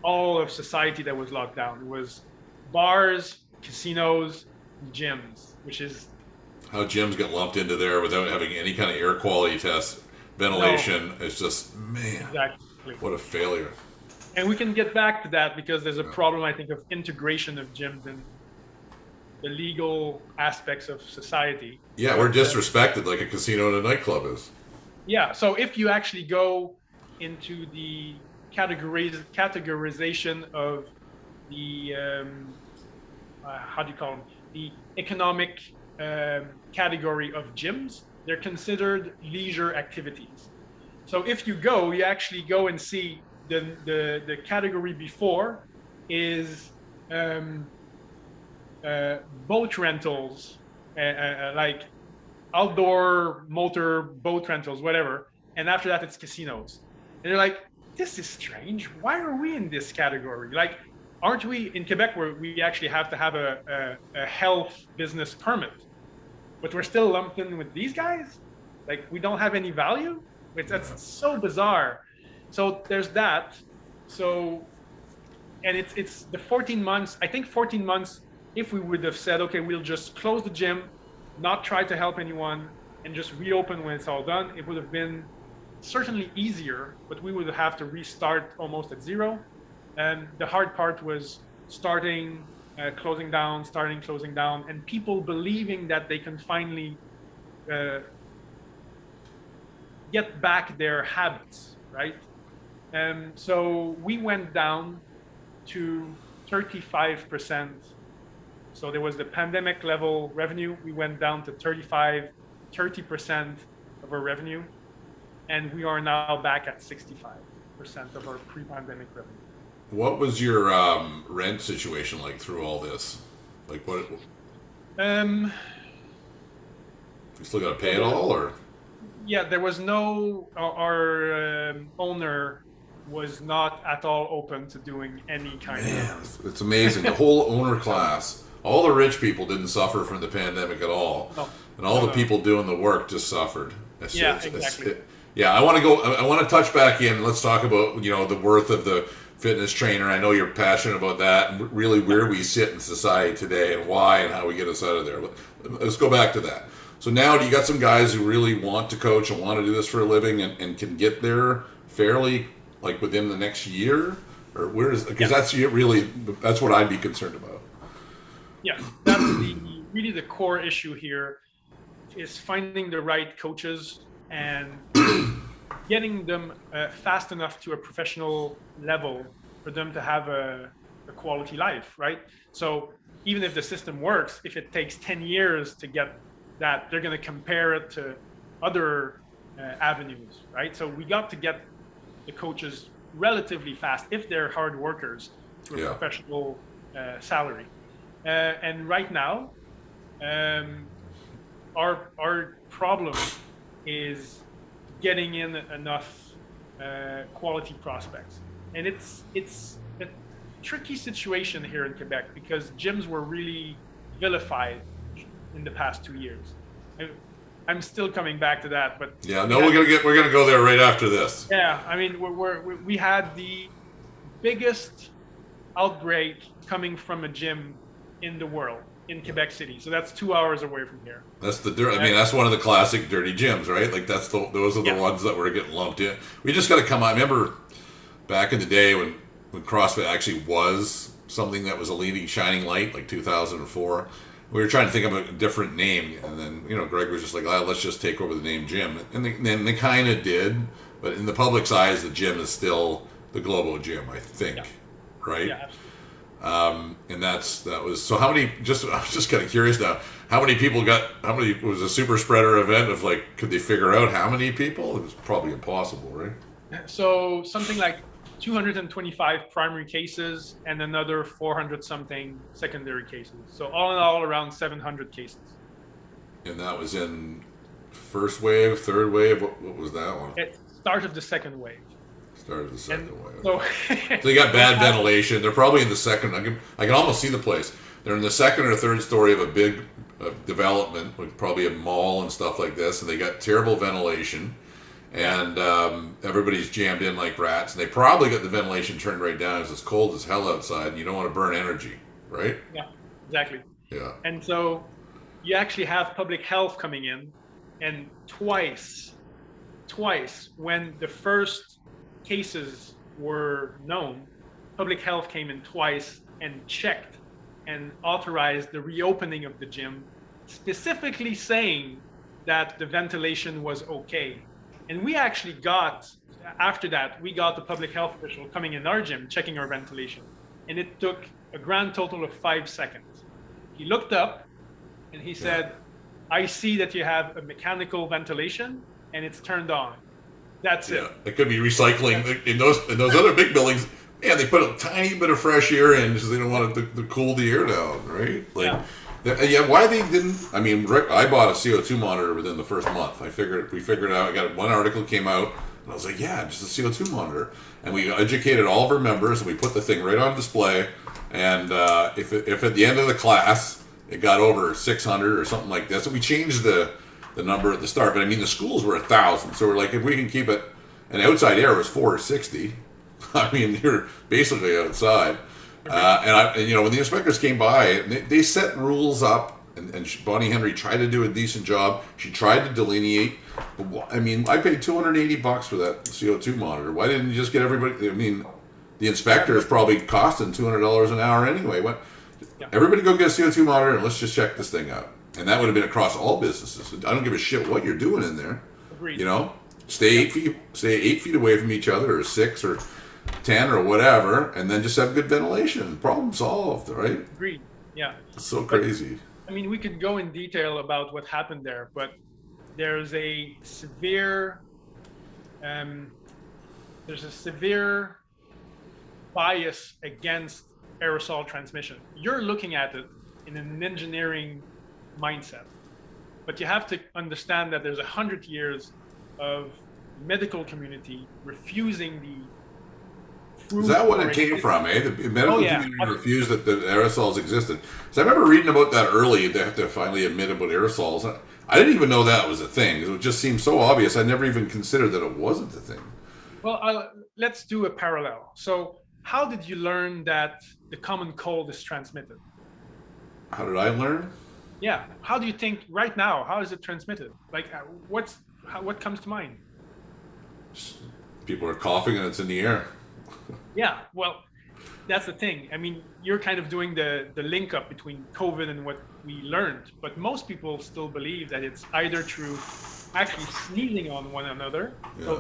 all of society that was locked down. It was bars, casinos, gyms, which is how gyms get lumped into there without having any kind of air quality test, ventilation. No. It's just, man, exactly. What a failure. And we can get back to that because there's a problem, I think, of integration of gyms in the legal aspects of society. Yeah, we're disrespected like a casino and a nightclub is. Yeah, so if you actually go into the categorization of the, how do you call them? The economic category of gyms, they're considered leisure activities. So if you actually go and see the category before is boat rentals, like outdoor motor boat rentals, whatever. And after that, it's casinos. And you're like, this is strange. Why are we in this category? Like, aren't we in Quebec where we actually have to have a health business permit? But we're still lumped in with these guys? Like, we don't have any value? That's so bizarre. So there's that. So, and it's the 14 months. I think 14 months, if we would have said, okay, we'll just close the gym, not try to help anyone, and just reopen when it's all done, it would have been certainly easier, but we would have to restart almost at zero. And the hard part was starting, closing down, and people believing that they can finally get back their habits, right? So we went down to 35%. So there was the pandemic level revenue. We went down to 30% of our revenue. And we are now back at 65% of our pre-pandemic revenue. What was your rent situation like through all this? Like what? You still got to pay it all, or? Yeah, there was no. Our owner was not at all open to doing any kind of. It's amazing. The whole owner class, all the rich people didn't suffer from the pandemic at all, and all the people doing the work just suffered. Exactly. I want to go. I want to touch back in. Let's talk about the worth of the fitness trainer. I know you're passionate about that, and really where we sit in society today, and why, and how we get us out of there. Let's go back to that. So now, do you got some guys who really want to coach and want to do this for a living, and can get there fairly like within the next year, or where is because Yes, that's what I'd be concerned about. yes, that's the really the core issue here is finding the right coaches and getting them fast enough to a professional level for them to have a quality life, right? So even if the system works, if it takes 10 years to get that, they're going to compare it to other avenues, right? So we got to get the coaches relatively fast if they're hard workers to a Yeah, professional salary. And right now, um, our problem is getting in enough quality prospects, and it's a tricky situation here in Quebec because gyms were really vilified in the past 2 years. I, I'm still coming back to that, but yeah. we No, had we're gonna go there right after this. yeah, I mean we had the biggest outbreak coming from a gym in the world in Quebec City, so that's 2 hours away from here. That's the dirt. I Uh, mean, that's one of the classic dirty gyms, right? Like those are the yeah, ones that were getting lumped in. We just got to come. I remember back in the day when CrossFit actually was something that was a leading shining light, like 2004. We were trying to think of a different name, and then Greg was just like, oh, "Let's just take over the name gym," and then they kind of did. But in the public's eyes, the gym is still the Globo Gym, I think, yeah, right? yeah, absolutely. And that was so. How many? Just I was just kind of curious now. How many people got? How many it was a super spreader event of like? Could they figure out how many people? It was probably impossible, right? So something like 225 primary cases and another 400 something secondary cases. So all in all, around 700 cases. And that was in first wave, third wave. What was that one? At start of the second wave. Started the And second wave. so So they got what bad happened? ventilation. They're probably in the second. I can almost see the place. They're in the second or third story of a big development, with probably a mall and stuff like this, and they got terrible ventilation. Yeah, And everybody's jammed in like rats. And they probably got the ventilation turned right down. It's cold as hell outside. And you don't want to burn energy, right? yeah, exactly. Yeah. And so you actually have public health coming in, and twice when the first cases were known, public health came in twice and checked and authorized the reopening of the gym, specifically saying that the ventilation was okay. And we actually got, after that, we got the public health official coming in our gym, checking our ventilation. And it took a grand total of 5 seconds. He looked up and he Yeah. said, I see that you have a mechanical ventilation and it's turned on. That's Yeah. it. It could be recycling in those other big buildings. Yeah, they put a tiny bit of fresh air in because they don't want it to cool the air down, right? Like, Yeah. yeah. Why they didn't? I mean, Rick, I bought a CO2 monitor within the first month. We figured out. I got one article came out, and I was like, yeah, just a CO2 monitor. And we educated all of our members, and we put the thing right on display. And if at the end of the class it got over 600 or something like that, so we changed the number at the start. But I mean, the schools were 1,000, so we're like, if we can keep it, and outside air was 460. I mean, you're basically outside. And when the inspectors came by, they set rules up, and Bonnie Henry tried to do a decent job. She tried to delineate. But, I mean, I paid $280 for that CO2 monitor. Why didn't you just get everybody? I mean, the inspector is probably costing $200 an hour anyway. What? Yeah. Everybody go get a CO2 monitor and let's just check this thing out. And that would have been across all businesses. I don't give a shit what you're doing in there. Agreed. You know, stay 8 feet away from each other, or 6 or 10 or whatever, and then just have good ventilation. Problem solved, right? Agreed. Yeah. It's so But crazy. I mean, we could go in detail about what happened there, but there's a severe, um, there's a severe bias against aerosol transmission. You're looking at it in an engineering mindset, but you have to understand that there's 100 years of medical community refusing the Is that what it came from, eh? The medical yeah. community refused that the aerosols existed. So I remember reading about that early. They have to finally admit about aerosols. I didn't even know that was a thing. It just seemed so obvious. I never even considered that it wasn't a thing. Well, let's do a parallel. So, how did you learn that the common cold is transmitted? How did I learn? Yeah. How do you think right now? How is it transmitted? Like, what comes to mind? people are coughing and it's in the air. Yeah, well, that's the thing. I mean, you're kind of doing the link up between COVID and what we learned, but most people still believe that it's either through actually sneezing on one another, Yeah. so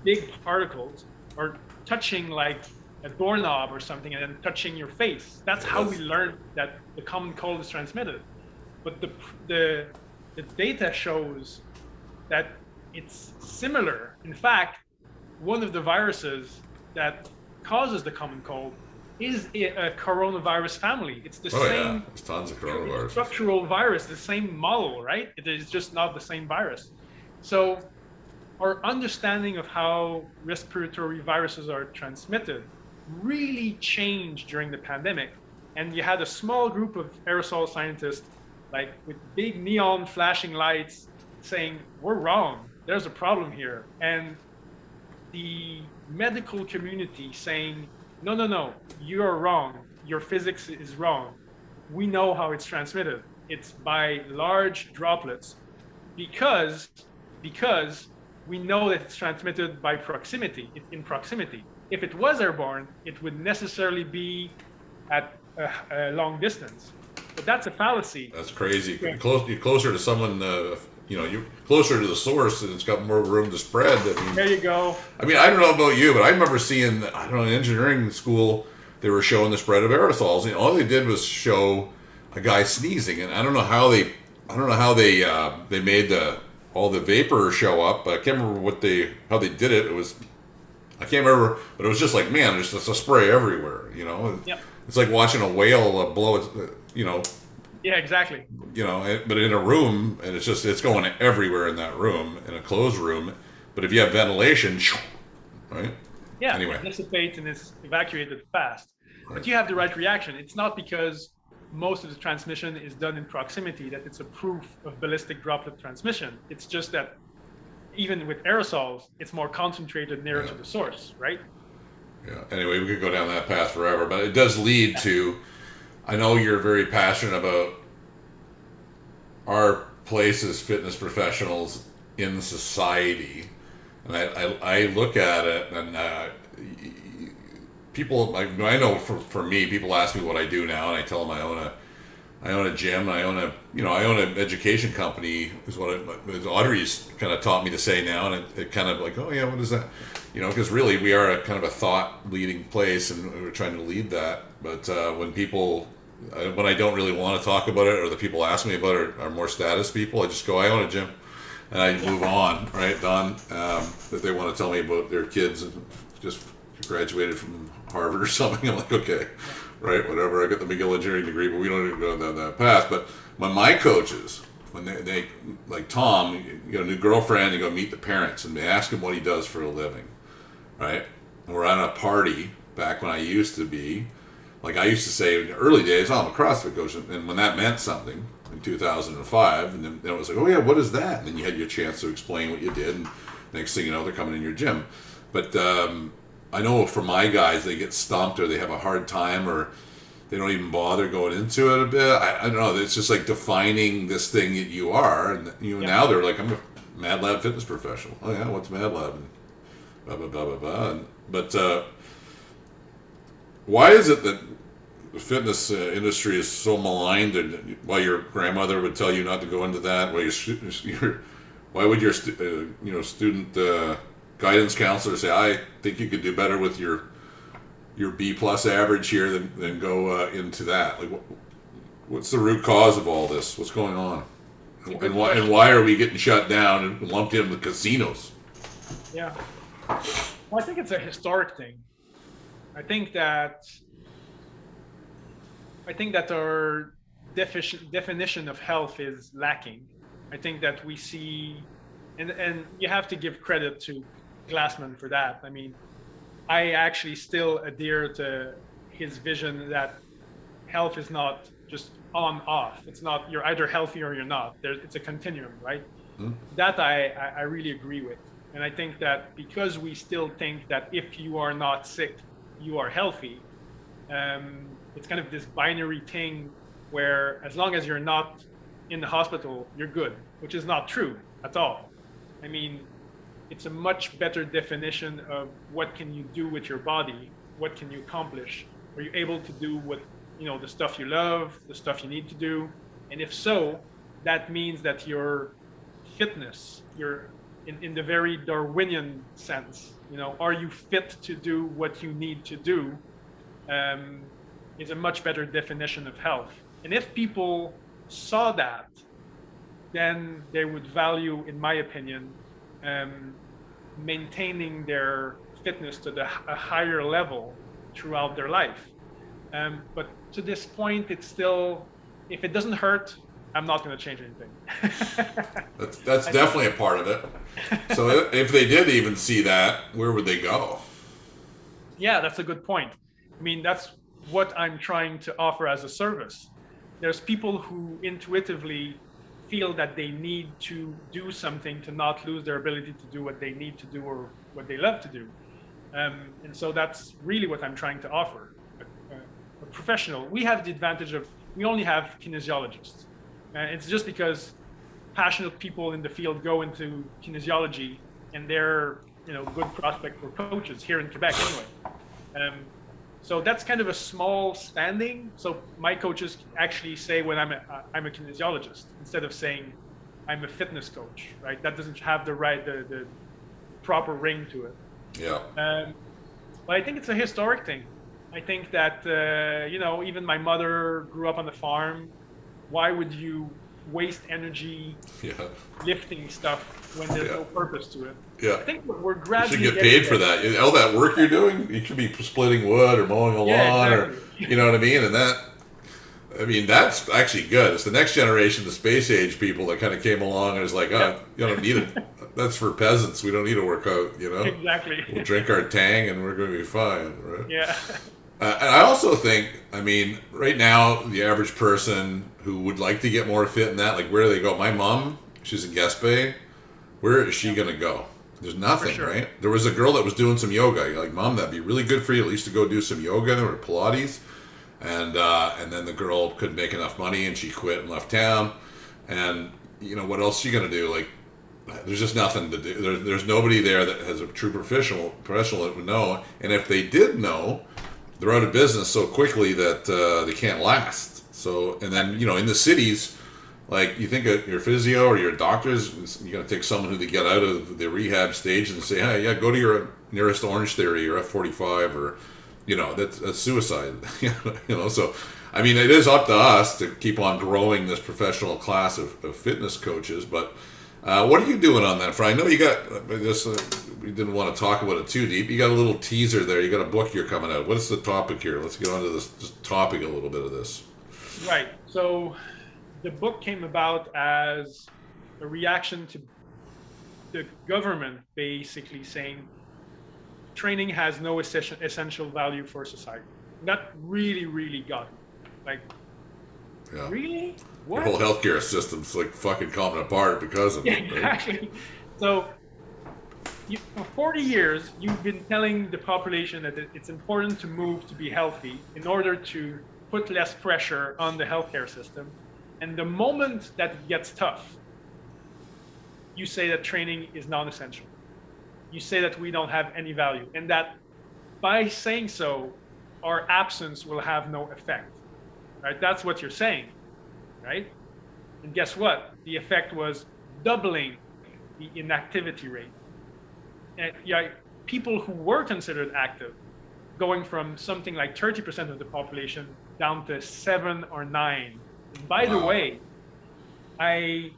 big particles, or touching like a doorknob or something and then touching your face. That's how we Yes. learned that the common cold is transmitted. But the the data shows that it's similar. In fact, one of the viruses that causes the common cold is a coronavirus family. It's the Oh yeah, same there's tons of coronaviruses. structural virus, the same model, right? It is just not the same virus. So our understanding of how respiratory viruses are transmitted really changed during the pandemic. And you had a small group of aerosol scientists, like with big neon flashing lights, saying, we're wrong, there's a problem here. And the medical community saying, no, no, no, you're wrong. Your physics is wrong. We know how it's transmitted. It's by large droplets because because we know that it's transmitted by proximity, in proximity. If it was airborne, it would necessarily be at a long distance. But that's a fallacy. That's crazy. Yeah. You're closer to someone. You're closer to the source, and it's got more room to spread. There you go. I don't know about you, but I remember seeing, I don't know, in engineering school, they were showing the spread of aerosols. And all they did was show a guy sneezing, and I don't know how they made all the vapor show up. But I can't remember how they did it. I can't remember, but it was just like, man, there's just a spray everywhere. Yep. It's like watching a whale blow its, Yeah, exactly. but in a room, and it's going everywhere in that room, in a closed room. But if you have ventilation, right? Yeah, Anyway. it dissipates and is evacuated fast. Right. But you have the right reaction. It's not because most of the transmission is done in proximity that it's a proof of ballistic droplet transmission. It's just that even with aerosols, it's more concentrated nearer to the source, right? Yeah. Anyway, we could go down that path forever, but it does lead to. I know you're very passionate about our place as fitness professionals in society, and I look at it, and people. I know for me, people ask me what I do now, and I tell them I own a gym, and I own an education company. Is what Audrey's kind of taught me to say now, and it kind of like, oh yeah, what is that? Because really we are a kind of a thought leading place, and we're trying to lead that. But when I don't really want to talk about it, or the people ask me about it are more status people, I just go, I own a gym, and I move on, right? Done. That they want to tell me about their kids and just graduated from Harvard or something. I'm like, okay, right, whatever. I got the McGill engineering degree, but we don't even go down that path. But when my coaches, when they like Tom, you get a new girlfriend, you go meet the parents, and they ask him what he does for a living, right? And we're at a party back when I used to be. Like I used to say in the early days, I'm a CrossFit coach, and when that meant something in 2005, and then it was like, oh yeah, what is that? And then you had your chance to explain what you did, and next thing you know, they're coming in your gym. But I know for my guys, they get stumped, or they have a hard time, or they don't even bother going into it a bit. I don't know. It's just like defining this thing that you are, and now they're like, I'm a Madlab fitness professional. Oh yeah, what's Madlab? And blah blah blah blah blah. But why is it that the fitness industry is so maligned, and why your grandmother would tell you not to go into that? Why would your student guidance counselor say, I think you could do better with your B plus average here than go into that? Like, what's the root cause of all this? What's going on? And why are we getting shut down and lumped in with casinos? Yeah. Well, I think it's a historic thing. I think that our definition of health is lacking. I think that we see, and you have to give credit to Glassman for that. I mean, I actually still adhere to his vision that health is not just on off. It's not you're either healthy or you're not. It's a continuum, right? Mm-hmm. That I really agree with. And I think that because we still think that if you are not sick, you are healthy, it's kind of this binary thing where as long as you're not in the hospital, you're good, which is not true at all. I mean, it's a much better definition of what can you do with your body, what can you accomplish, are you able to do what, the stuff you love, the stuff you need to do, and if so, that means that your fitness, your in the very Darwinian sense, are you fit to do what you need to do, um, is a much better definition of health. And if people saw that, then they would value, in my opinion, um, maintaining their fitness to a higher level throughout their life. But to this point, it's still, if it doesn't hurt, I'm not going to change anything. That's definitely a part of it. So if they did even see that, where would they go? Yeah, that's a good point. I mean, that's what I'm trying to offer as a service. There's people who intuitively feel that they need to do something to not lose their ability to do what they need to do or what they love to do. And so that's really what I'm trying to offer. A professional. We have the advantage of, we only have kinesiologists. It's just because passionate people in the field go into kinesiology, and they're good prospect for coaches here in Quebec anyway. So that's kind of a small standing. So my coaches actually say when I'm a kinesiologist instead of saying I'm a fitness coach, right? That doesn't have the proper ring to it. Yeah. But I think it's a historic thing. I think that even my mother grew up on the farm. Why would you waste energy lifting stuff when there's no purpose to it? Yeah. I think we're gradually. You should get paid for that. All that work you're doing, you should be splitting wood or mowing a lawn, exactly. Or you know what I mean. And that's actually good. It's the next generation, the space age people that kind of came along and is like, you don't need it. That's for peasants. We don't need to work out. Exactly. We'll drink our Tang and we're going to be fine, right? Yeah. And I also think, right now, the average person who would like to get more fit in that, like, where do they go? My mom, she's in Gaspé. Where is she going to go? There's nothing, sure. Right? There was a girl that was doing some yoga. You're like, Mom, that'd be really good for you at least to go do some yoga or Pilates. And then the girl couldn't make enough money and she quit and left town. And, what else is she going to do? Like, there's just nothing to do. There's nobody there that has a true professional that would know. And if they did know, they're out of business so quickly that they can't last. So, and then, in the cities, like, you think of your physio or your doctors, you're going to take someone who they get out of the rehab stage and say, hey, yeah, go to your nearest Orange Theory or F45 or, that's suicide. So, it is up to us to keep on growing this professional class of fitness coaches. But what are you doing on that front? I know you got this. We didn't want to talk about it too deep. You got a little teaser there. You got a book you're coming out. What's the topic here? Let's get on to this topic a little bit of this. Right. So the book came about as a reaction to the government basically saying training has no essential value for society. That really, really got me. Like, really? What? The whole healthcare system's like fucking coming apart because of it. Exactly. Right? So, for 40 years, you've been telling the population that it's important to move to be healthy in order to put less pressure on the healthcare system. And the moment that it gets tough, you say that training is non-essential. You say that we don't have any value, and that by saying so, our absence will have no effect. Right? That's what you're saying, right? And guess what? The effect was doubling the inactivity rate. And people who were considered active, going from something like 30% of the population down to 7 or 9. And by the way, I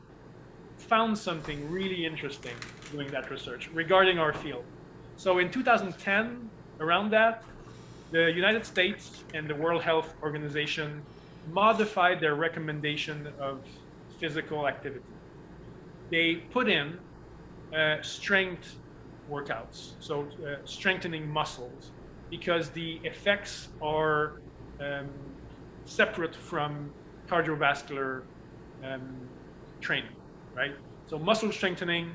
found something really interesting doing that research regarding our field. So in 2010, around that, the United States and the World Health Organization modified their recommendation of physical activity. They put in strength workouts, so strengthening muscles, because the effects are separate from cardiovascular training, right? So muscle strengthening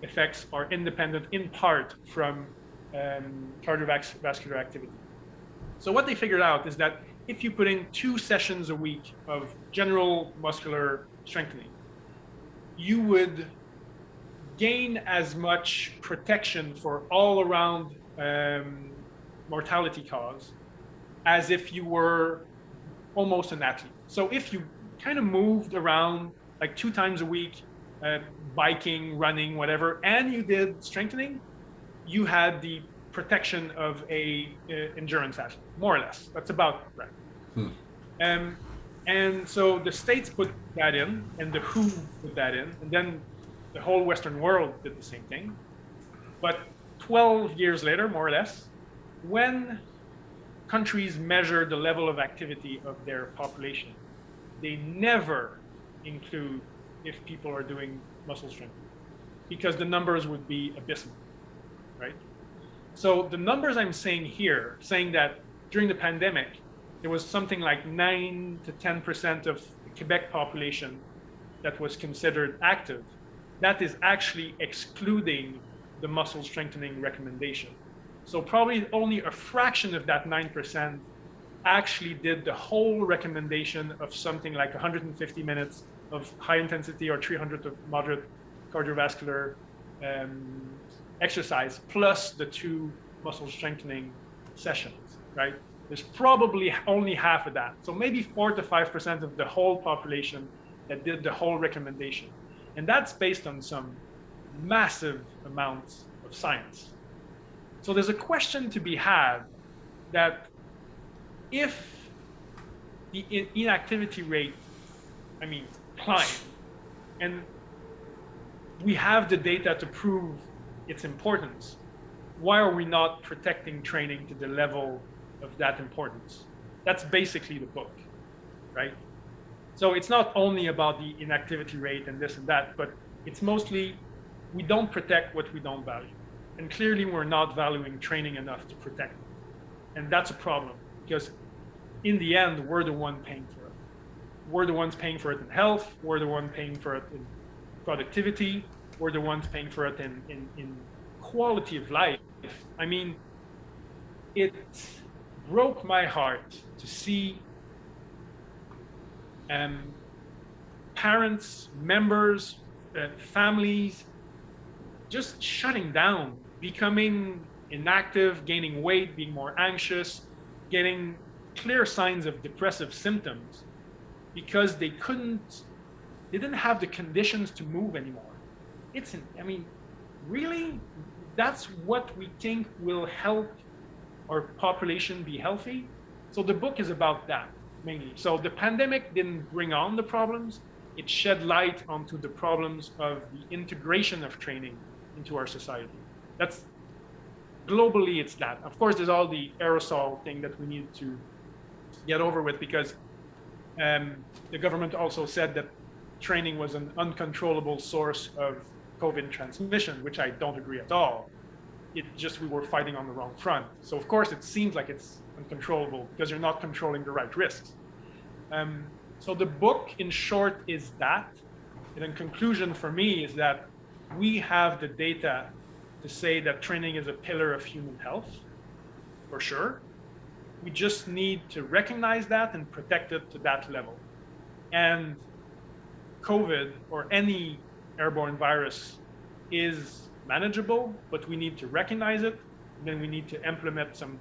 effects are independent in part from cardiovascular activity. So what they figured out is that if you put in 2 sessions a week of general muscular strengthening, you would gain as much protection for all around mortality cause as if you were almost an athlete. So if you kind of moved around like 2 times a week, biking, running, whatever, and you did strengthening, you had the protection of a endurance athlete, more or less. That's about right. And so the states put that in, and the WHO put that in, and then the whole Western world did the same thing. But 12 years later, more or less, when countries measure the level of activity of their population, they never include if people are doing muscle strengthening, because the numbers would be abysmal, right? So the numbers I'm saying here, saying that during the pandemic, there was something like 9 to 10% of the Quebec population that was considered active. That is actually excluding the muscle strengthening recommendation. So probably only a fraction of that 9% actually did the whole recommendation of something like 150 minutes of high intensity or 300 of moderate cardiovascular exercise, plus the 2 muscle strengthening sessions, right? There's probably only half of that. So maybe 4 to 5% of the whole population that did the whole recommendation. And that's based on some massive amounts of science. So there's a question to be had that if the inactivity rate, climbs, and we have the data to prove its importance, why are we not protecting training to the level of that importance? That's basically the book, right? So it's not only about the inactivity rate and this and that, but it's mostly we don't protect what we don't value. And clearly we're not valuing training enough to protect it. And that's a problem, because in the end, we're the one paying for it. We're the ones paying for it in health. We're the one paying for it in productivity. We're the ones paying for it in quality of life. I mean, it broke my heart to see parents, members, families just shutting down, becoming inactive, gaining weight, being more anxious, getting clear signs of depressive symptoms because they didn't have the conditions to move anymore. Really? That's what we think will help our population be healthy? So the book is about that, mainly. So the pandemic didn't bring on the problems. It shed light onto the problems of the integration of training into our society. That's globally, it's that. Of course, there's all the aerosol thing that we need to get over with, because the government also said that training was an uncontrollable source of COVID transmission, which I don't agree at all. It just, we were fighting on the wrong front. So of course it seems like it's uncontrollable because you're not controlling the right risks. So the book in short is that. And in conclusion for me is that we have the data to say that training is a pillar of human health, for sure. We just need to recognize that and protect it to that level. And COVID or any airborne virus is manageable, but we need to recognize it. And then we need to implement some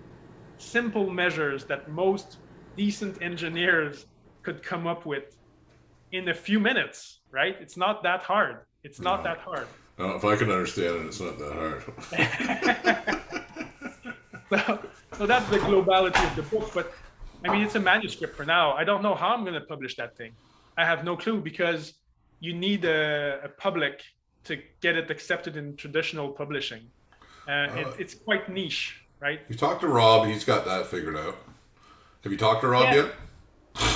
simple measures that most decent engineers could come up with in a few minutes, right? It's not that hard. It's not that hard. No, if I can understand it, it's not that hard. So that's the globality of the book. But I mean, it's a manuscript for now. I don't know how I'm going to publish that thing. I have no clue, because you need a public to get it accepted in traditional publishing. It's quite niche, right? You talked to Rob. He's got that figured out. Have you talked to Rob yet?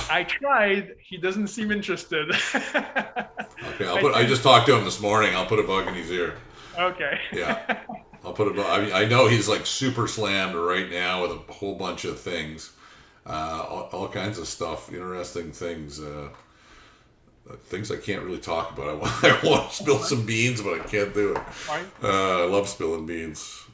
I tried. He doesn't seem interested. Okay, I just talked to him this morning. I'll put a bug in his ear. Okay. Yeah, I'll put a bug. I know he's like super slammed right now with a whole bunch of things, all kinds of stuff, interesting things. Things I can't really talk about. I want to spill some beans, but I can't do it. I love spilling beans.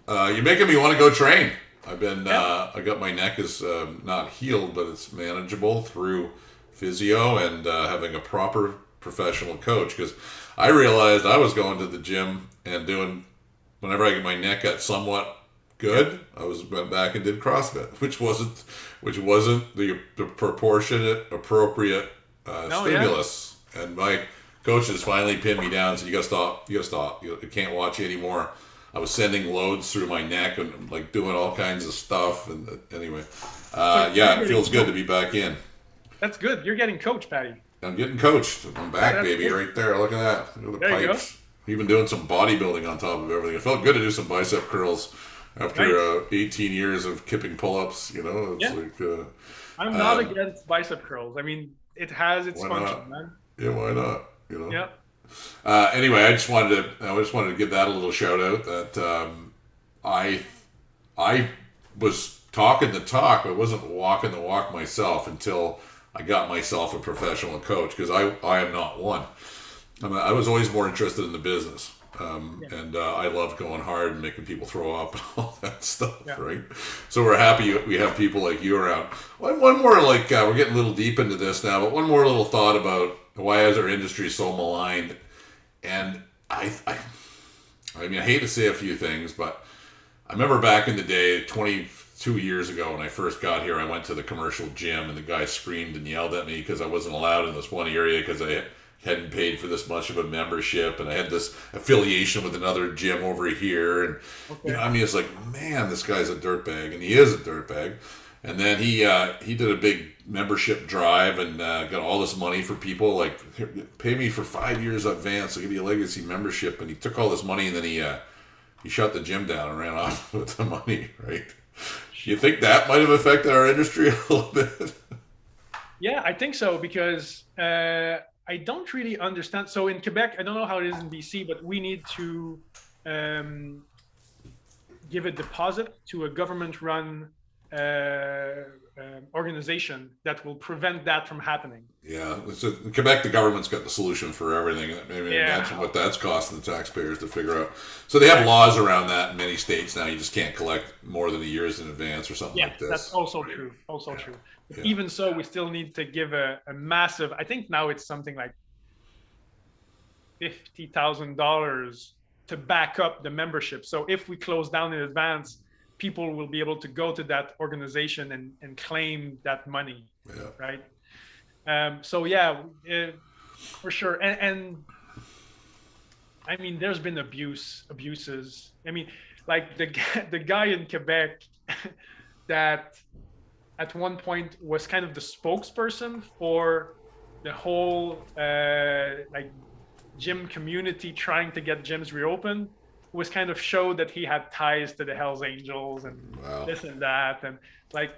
You're making me want to go train. I've been, I got my neck is not healed, but it's manageable through physio and having a proper professional coach because I realized I was going to the gym and doing whenever I get my neck got somewhat Yeah. good, I went back and did CrossFit, which wasn't the proportionate, appropriate No, yeah. stimulus. And my coaches finally pinned me down and said, "You gotta stop. You gotta stop. You can't watch anymore." I was sending loads through my neck and like doing all kinds of stuff. And anyway, So you're yeah, it getting feels good to coached. be back in. That's good. You're getting coached, Patty. I'm getting coached. I'm back, That's baby, good. right there. Look at that. Look at the There you go. pipes. Even doing some bodybuilding on top of everything. It felt good to do some bicep curls after Nice. 18 years of kipping pull-ups. It's Yeah. like, I'm not against bicep curls. I mean, it has its why function, not? man. Yeah, why not? Yeah. Anyway, I just wanted to give that a little shout out that I I was talking the talk, but wasn't walking the walk myself until I got myself a professional coach because I am not one. I was always more interested in the business. Yeah. And I love going hard and making people throw up and all that stuff, Yeah. right? So we're happy we have people like you around. One more, like, we're getting a little deep into this now, but one more little thought about why is our industry so maligned? And I mean, I hate to say a few things, but I remember back in the day, 22 years ago, when I first got here, I went to the commercial gym and the guy screamed and yelled at me because I wasn't allowed in this one area because I hadn't paid for this much of a membership and I had this affiliation with another gym over here. And, Okay. I mean, it's like, man, this guy's a dirtbag, and he is a dirtbag. And then he did a big membership drive and got all this money for people. Like, "Here, pay me for 5 years advance. I'll give you a legacy membership." And he took all this money and then he shut the gym down and ran off with the money. Right? You think that might have affected our industry a little bit? Yeah, I think so because I don't really understand. So in Quebec, I don't know how it is in BC, but we need to um, give a deposit to a government-run organization that will prevent that from happening. Yeah, so in Quebec, the government's got the solution for everything. I mean, imagine Yeah. what that's costing the taxpayers to figure out. So they have laws around that in many states now. You just can't collect more than a year's in advance or something Yes, like that's this. also true. Also Yeah, true. But yeah, even so, we still need to give a massive, I think now it's something like $50,000 to back up the membership. So if we close down in advance, people will be able to go to that organization and claim that money, yeah. right? So yeah, for sure. And I mean, there's been abuses. I mean, like the guy in Quebec that at one point was kind of the spokesperson for the whole like gym community trying to get gyms reopened was kind of showed that he had ties to the Hells Angels and Wow. this and that, and like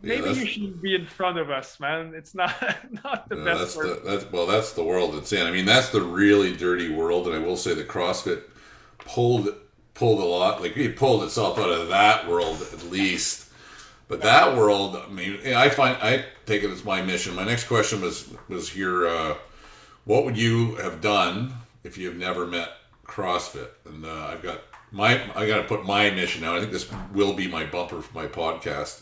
Yeah, maybe you shouldn't be in front of us, man. It's not not the best that's word. that's the world it's in. I mean, that's the really dirty world, and I will say that CrossFit pulled pulled a lot. Like, it pulled itself out of that world at least. But Yeah. that world, I mean, I take it as my mission. My next question was here. What would you have done if you've never met CrossFit? And I got to put my mission out. I think this will be my bumper for my podcast.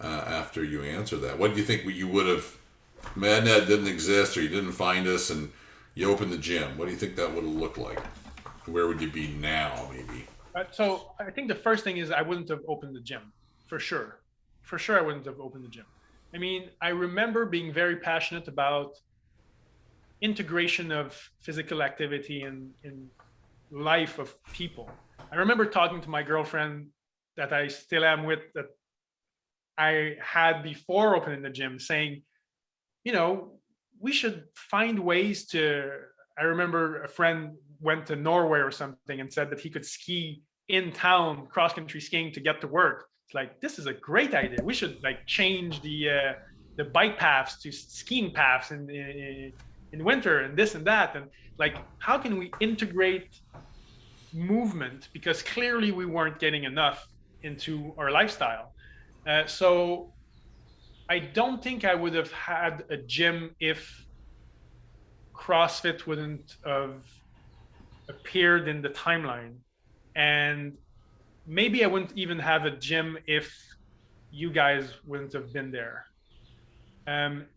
After you answer that, what do you think you would have? Madlab didn't exist, or you didn't find us, and you opened the gym. What do you think that would have looked like? Where would you be now, maybe? So I think the first thing is I wouldn't have opened the gym for sure. For sure, I wouldn't have opened the gym. I mean, I remember being very passionate about integration of physical activity in life of people. I remember talking to my girlfriend that I still am with, that I had before opening the gym, saying, you know, we should find ways to. I remember a friend went to Norway or something and said that he could ski in town, cross country skiing to get to work. It's like, this is a great idea. We should like change the bike paths to skiing paths in winter and this and that. And like, how can we integrate movement, because clearly we weren't getting enough into our lifestyle. So I don't think I would have had a gym if CrossFit wouldn't have appeared in the timeline. And maybe I wouldn't even have a gym if you guys wouldn't have been there.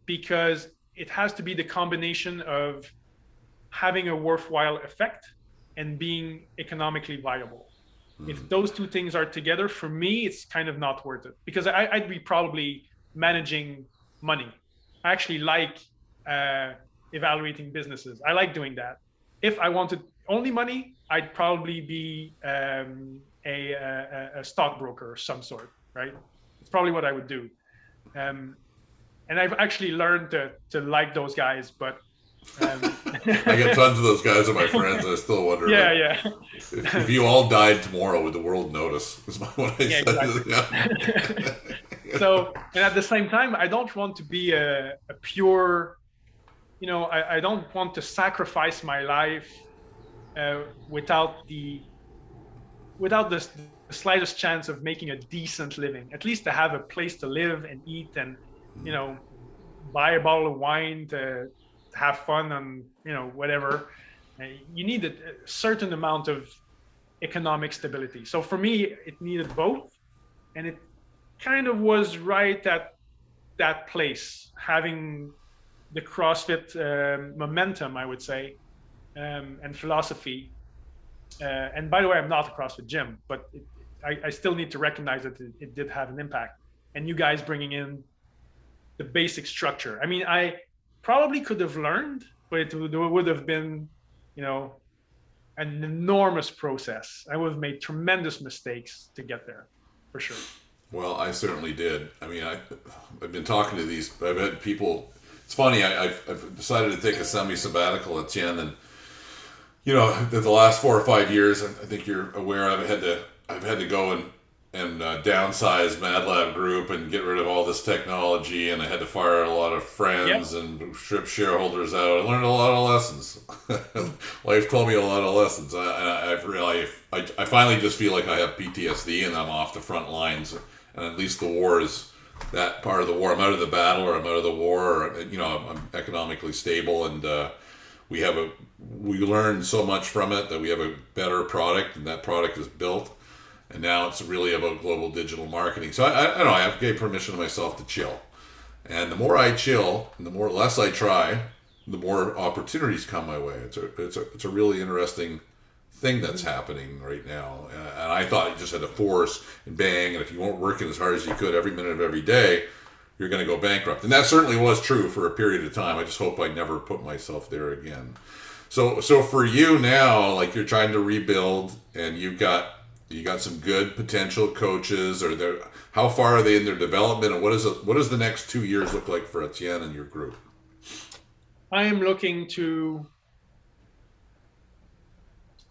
Because it has to be the combination of having a worthwhile effect and being economically viable. If those two things are together, for me, it's kind of not worth it, because I'd be probably managing money. I actually like evaluating businesses. I like doing that. If I wanted only money, I'd probably be a stockbroker of some sort, right? It's probably what I would do. And I've actually learned to like those guys, but I get tons of those guys are my friends. I still wonder, yeah, like, yeah, if you all died tomorrow, would the world notice? Is what I yeah, said. exactly. Yeah. So, and at the same time, I don't want to be a pure, I don't want to sacrifice my life without the slightest chance of making a decent living. At least to have a place to live and eat, and buy a bottle of wine to have fun, and whatever. You need a certain amount of economic stability. So for me, it needed both, and it kind of was right at that place, having the CrossFit momentum, I would say, and philosophy. And by the way, I'm not a CrossFit gym, but I still need to recognize that it did have an impact. And you guys bringing in the basic structure. I mean, I probably could have learned, but it would have been, an enormous process. I would have made tremendous mistakes to get there, for sure. Well, I certainly did. I mean, I've been talking to these. I've had people. It's funny. I've decided to take a semi-sabbatical at Etienne, and the last 4 or 5 years, I think you're aware. I've had to go and downsize Madlab group and get rid of all this technology, and I had to fire a lot of friends and strip shareholders out. I learned a lot of lessons. Life taught me a lot of lessons. I finally just feel like I have PTSD and I'm off the front lines, and at least the war is that part of the war. I'm out of the battle, or I'm out of the war, or I'm economically stable, and we learned so much from it that we have a better product, and that product is built. And now it's really about global digital marketing. So I don't know. I gave permission to myself to chill, and the more I chill, and the less I try, the more opportunities come my way. It's a really interesting thing that's happening right now. And I thought you just had to force and bang, and if you weren't working as hard as you could every minute of every day, you're going to go bankrupt. And that certainly was true for a period of time. I just hope I never put myself there again. So for you now, like, you're trying to rebuild, and you got some good potential coaches. How far are they in their development, and what does the next 2 years look like for Etienne and your group? I am looking to,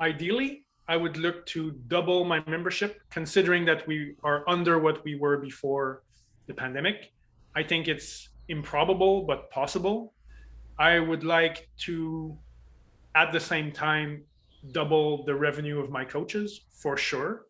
ideally, I would look to double my membership, considering that we are under what we were before the pandemic. I think it's improbable, but possible. I would like to, at the same time, double the revenue of my coaches, for sure.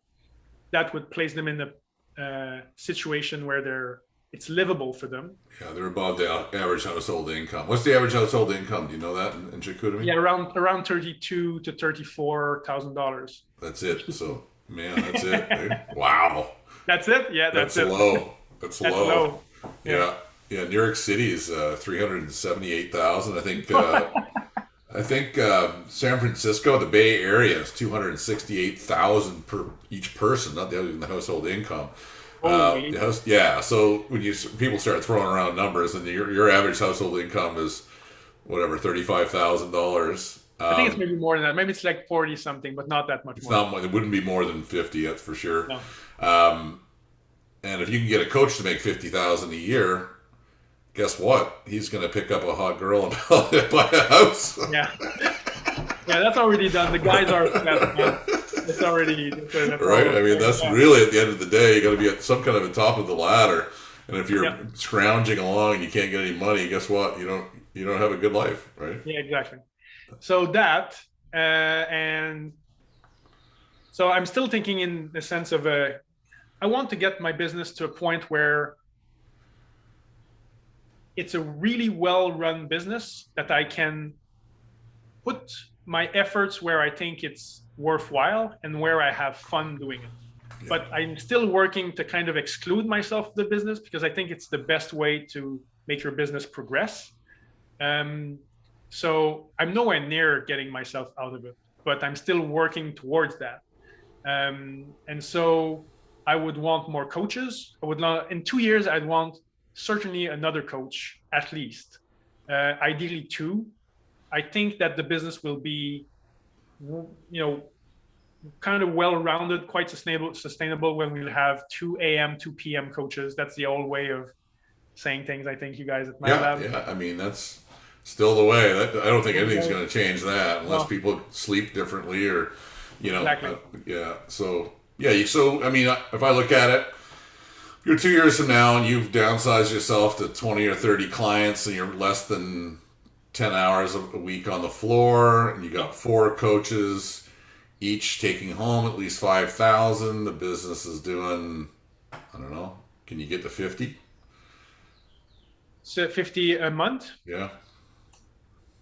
That would place them in a situation where it's livable for them. Yeah, they're above the average household income. What's the average household income? Do you know that in Chicoutimi? Yeah, around $32,000 to $34,000. That's it. So, man, that's it. Wow. That's it. Yeah, that's it. Low. That's low. Yeah. New York City is 378,000. I think San Francisco, the Bay Area, is 268,000 per each person, not the household income. So when people start throwing around numbers, and your average household income is whatever, $35,000. I think it's maybe more than that. Maybe it's like 40 something, but not that much more. It wouldn't be more than 50, that's for sure. No. And if you can get a coach to make $50,000 a year, guess what? He's going to pick up a hot girl and buy a house. Yeah, that's already done. The guys are. It's already right. I mean, that's really, at the end of the day, you got to be at some kind of the top of the ladder. And if you're scrounging along and you can't get any money, guess what? You don't have a good life, right? Yeah, exactly. So that and so I'm still thinking in the sense of I want to get my business to a point where it's a really well-run business that I can put my efforts where I think it's worthwhile and where I have fun doing it. Yeah. But I'm still working to kind of exclude myself from the business, because I think it's the best way to make your business progress. So I'm nowhere near getting myself out of it, but I'm still working towards that. And so I would want more coaches. I would not, in 2 years, I'd want certainly another coach at least, ideally two. I think that the business will be, kind of well-rounded, quite sustainable when we'll have 2 a.m., 2 p.m. coaches. That's the old way of saying things, I think, you guys at Yeah, Madlab. yeah. I mean, that's still the way. I don't think anything's Okay. going to change that unless No, people sleep differently or, exactly. yeah. So yeah. So I mean, if I look at it, you're 2 years from now and you've downsized yourself to 20 or 30 clients and you're less than 10 hours a week on the floor and you got Yep. four coaches each taking home at least 5,000. The business is doing, I don't know. Can you get to 50? So 50 a month. Yeah,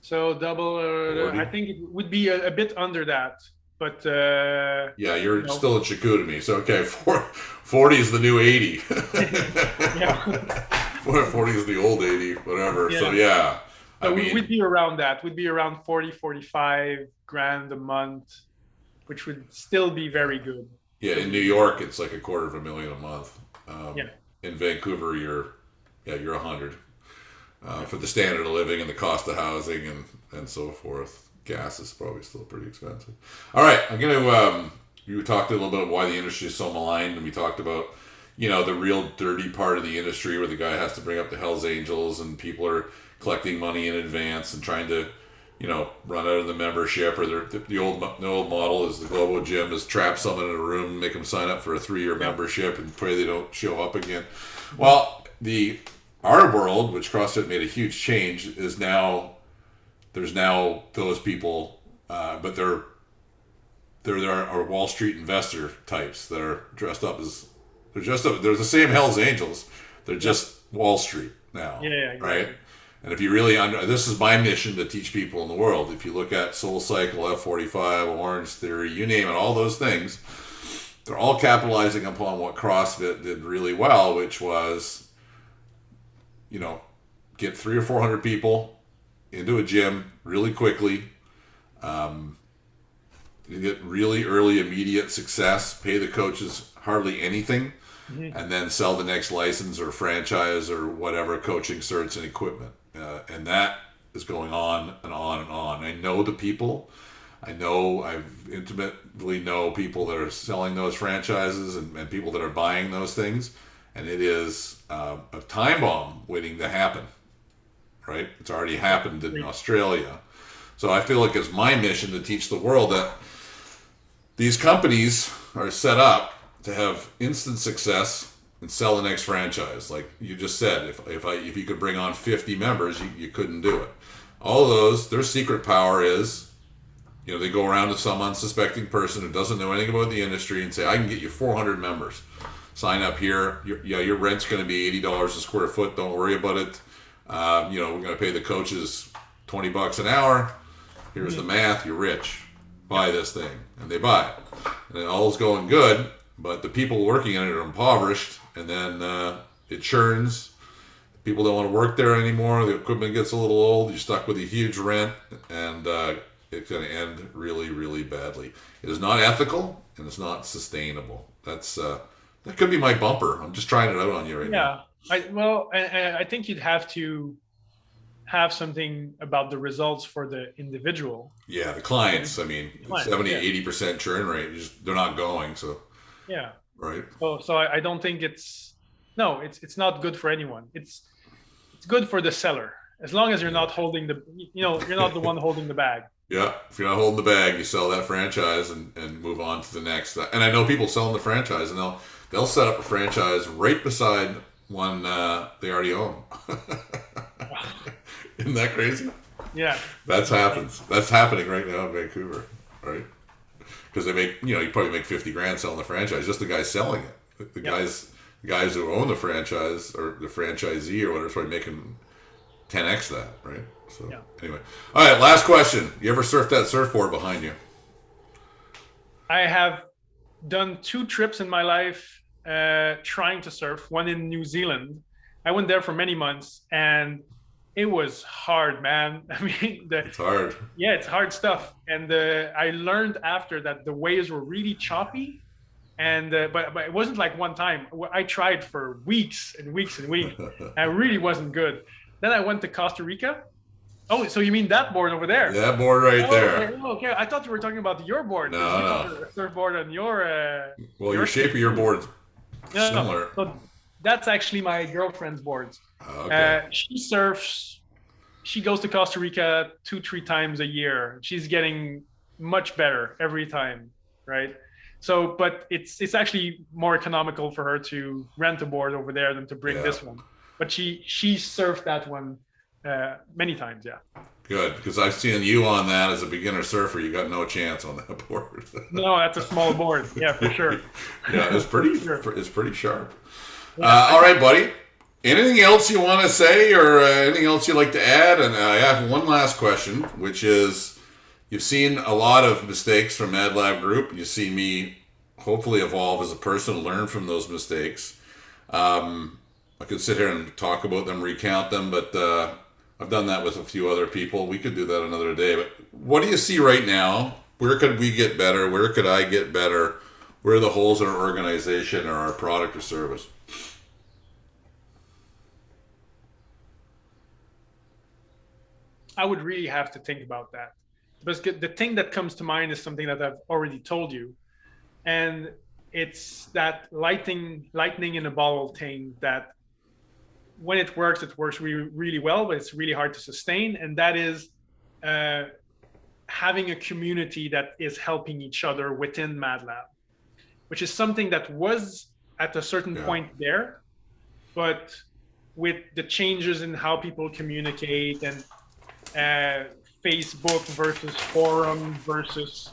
So double, I 40. think it would be a bit under that, but Yeah, you you're know, still in Chicoutimi. So, okay, 40 is the new 80. yeah, 40 is the old 80, whatever. So, yeah. yeah, I So mean, we'd be around that. We'd be around 40, 45 grand a month, which would still be very good. yeah, Still in New be, York, it's like $250,000 a month. yeah, In Vancouver, you're 100 yeah. for the standard of living and the cost of housing and so forth. Gas is probably still pretty expensive. All right, I'm gonna. You talked a little bit about why the industry is so maligned, and we talked about the real dirty part of the industry where the guy has to bring up the Hell's Angels and people are collecting money in advance and trying to run out of the membership, or the old model is the Globo Gym is trap someone in a room, make them sign up for a 3 year Yeah. membership, and pray they don't show up again. Well, the our world, which CrossFit made a huge change, is now there's now those people, but there are Wall Street investor types that are dressed up as they're the same Hell's Angels, they're Yep. just Wall Street now, Yeah, yeah, right? exactly. And if you really this is my mission to teach people in the world. If you look at Soul Cycle, F45, Orange Theory, you name it, all those things, they're all capitalizing upon what CrossFit did really well, which was, get 300 or 400 people into a gym really quickly, you get really early, immediate success, pay the coaches hardly anything, Hmm. and then sell the next license or franchise or whatever coaching certs and equipment. And that is going on and on and on. I know the people. I've intimately know people that are selling those franchises and people that are buying those things. And it is a time bomb waiting to happen, right? It's already happened in Great. Australia. So I feel like it's my mission to teach the world that these companies are set up to have instant success and sell the next franchise. Like you just said, if you could bring on 50 members, you couldn't do it. All of those, their secret power is, they go around to some unsuspecting person who doesn't know anything about the industry and say, I can get you 400 members. Sign up here. Your rent's going to be $80 a square foot. Don't worry about it. We're going to pay the coaches $20 an hour. Here's the Hmm. math. You're rich. Buy Yep. this thing, and they buy it, and all's going good. But the people working in it are impoverished, and then it churns. People don't want to work there anymore. The equipment gets a little old. You're stuck with a huge rent, and it's going to end really, really badly. It is not ethical, and it's not sustainable. That could be my bumper. I'm just trying it out on you right now. Yeah. I think you'd have to have something about the results for the individual. Yeah, the And clients. I mean, clients, 70, yeah, 80% churn rate. They're not going. So yeah. right. So I don't think it's no, it's not good for anyone. It's good for the seller as long as you're Yeah. not holding you're not the one holding the bag. Yeah, if you're not holding the bag, you sell that franchise and move on to the next. And I know people selling the franchise, and they'll set up a franchise right beside one they already own. Isn't that crazy? Yeah. That's happens. That's happening right now in Vancouver, right? Because they make you probably make 50 grand selling the franchise. Just the guy selling it. Yep. The guys who own the franchise or the franchisee or whatever is probably making 10x that, right? So Yeah. anyway, all right. Last question. You ever surfed that surfboard behind you? I have done 2 trips in my life trying to surf, one in New Zealand. I went there for many months and it was hard, man. I mean, It's hard. yeah, it's hard stuff. And I learned after that the waves were really choppy. And but it wasn't like one time. I tried for weeks and weeks and weeks. And it really wasn't good. Then I went to Costa Rica. Oh, so you mean that board over there? That board right Oh, okay, there. oh, okay. I thought you were talking about your board because No, you no. have a surfboard on Well, your your shape thing of your too. board's No, no, no. similar. So that's actually my girlfriend's boards. Okay. She surfs. She goes to Costa Rica 2, 3 times a year. She's getting much better every time, right? So, but it's actually more economical for her to rent a board over there than to bring Yeah. this one. But she surfed that one many times. Yeah. Good, because I've seen you on that as a beginner surfer. You got no chance on that board. No, that's a small board. Yeah, for sure. Yeah, it's For pretty. sure. It's pretty sharp. Yeah. All right, buddy. Anything else you want to say, or anything else you'd like to add? And I have one last question, which is: you've seen a lot of mistakes from Madlab Group. You see me hopefully evolve as a person, learn from those mistakes. I could sit here and talk about them, recount them, but I've done that with a few other people. We could do that another day. But what do you see right now? Where could we get better? Where could I get better? Where are the holes in our organization or our product or service? I would really have to think about that. Because the thing that comes to mind is something that I've already told you. And it's that lightning in a bottle thing that when it works really, really well, but it's really hard to sustain. And that is uh, having a community that is helping each other within Madlab, which is something that was at a certain Yeah. point there, but with the changes in how people communicate and Facebook versus forum versus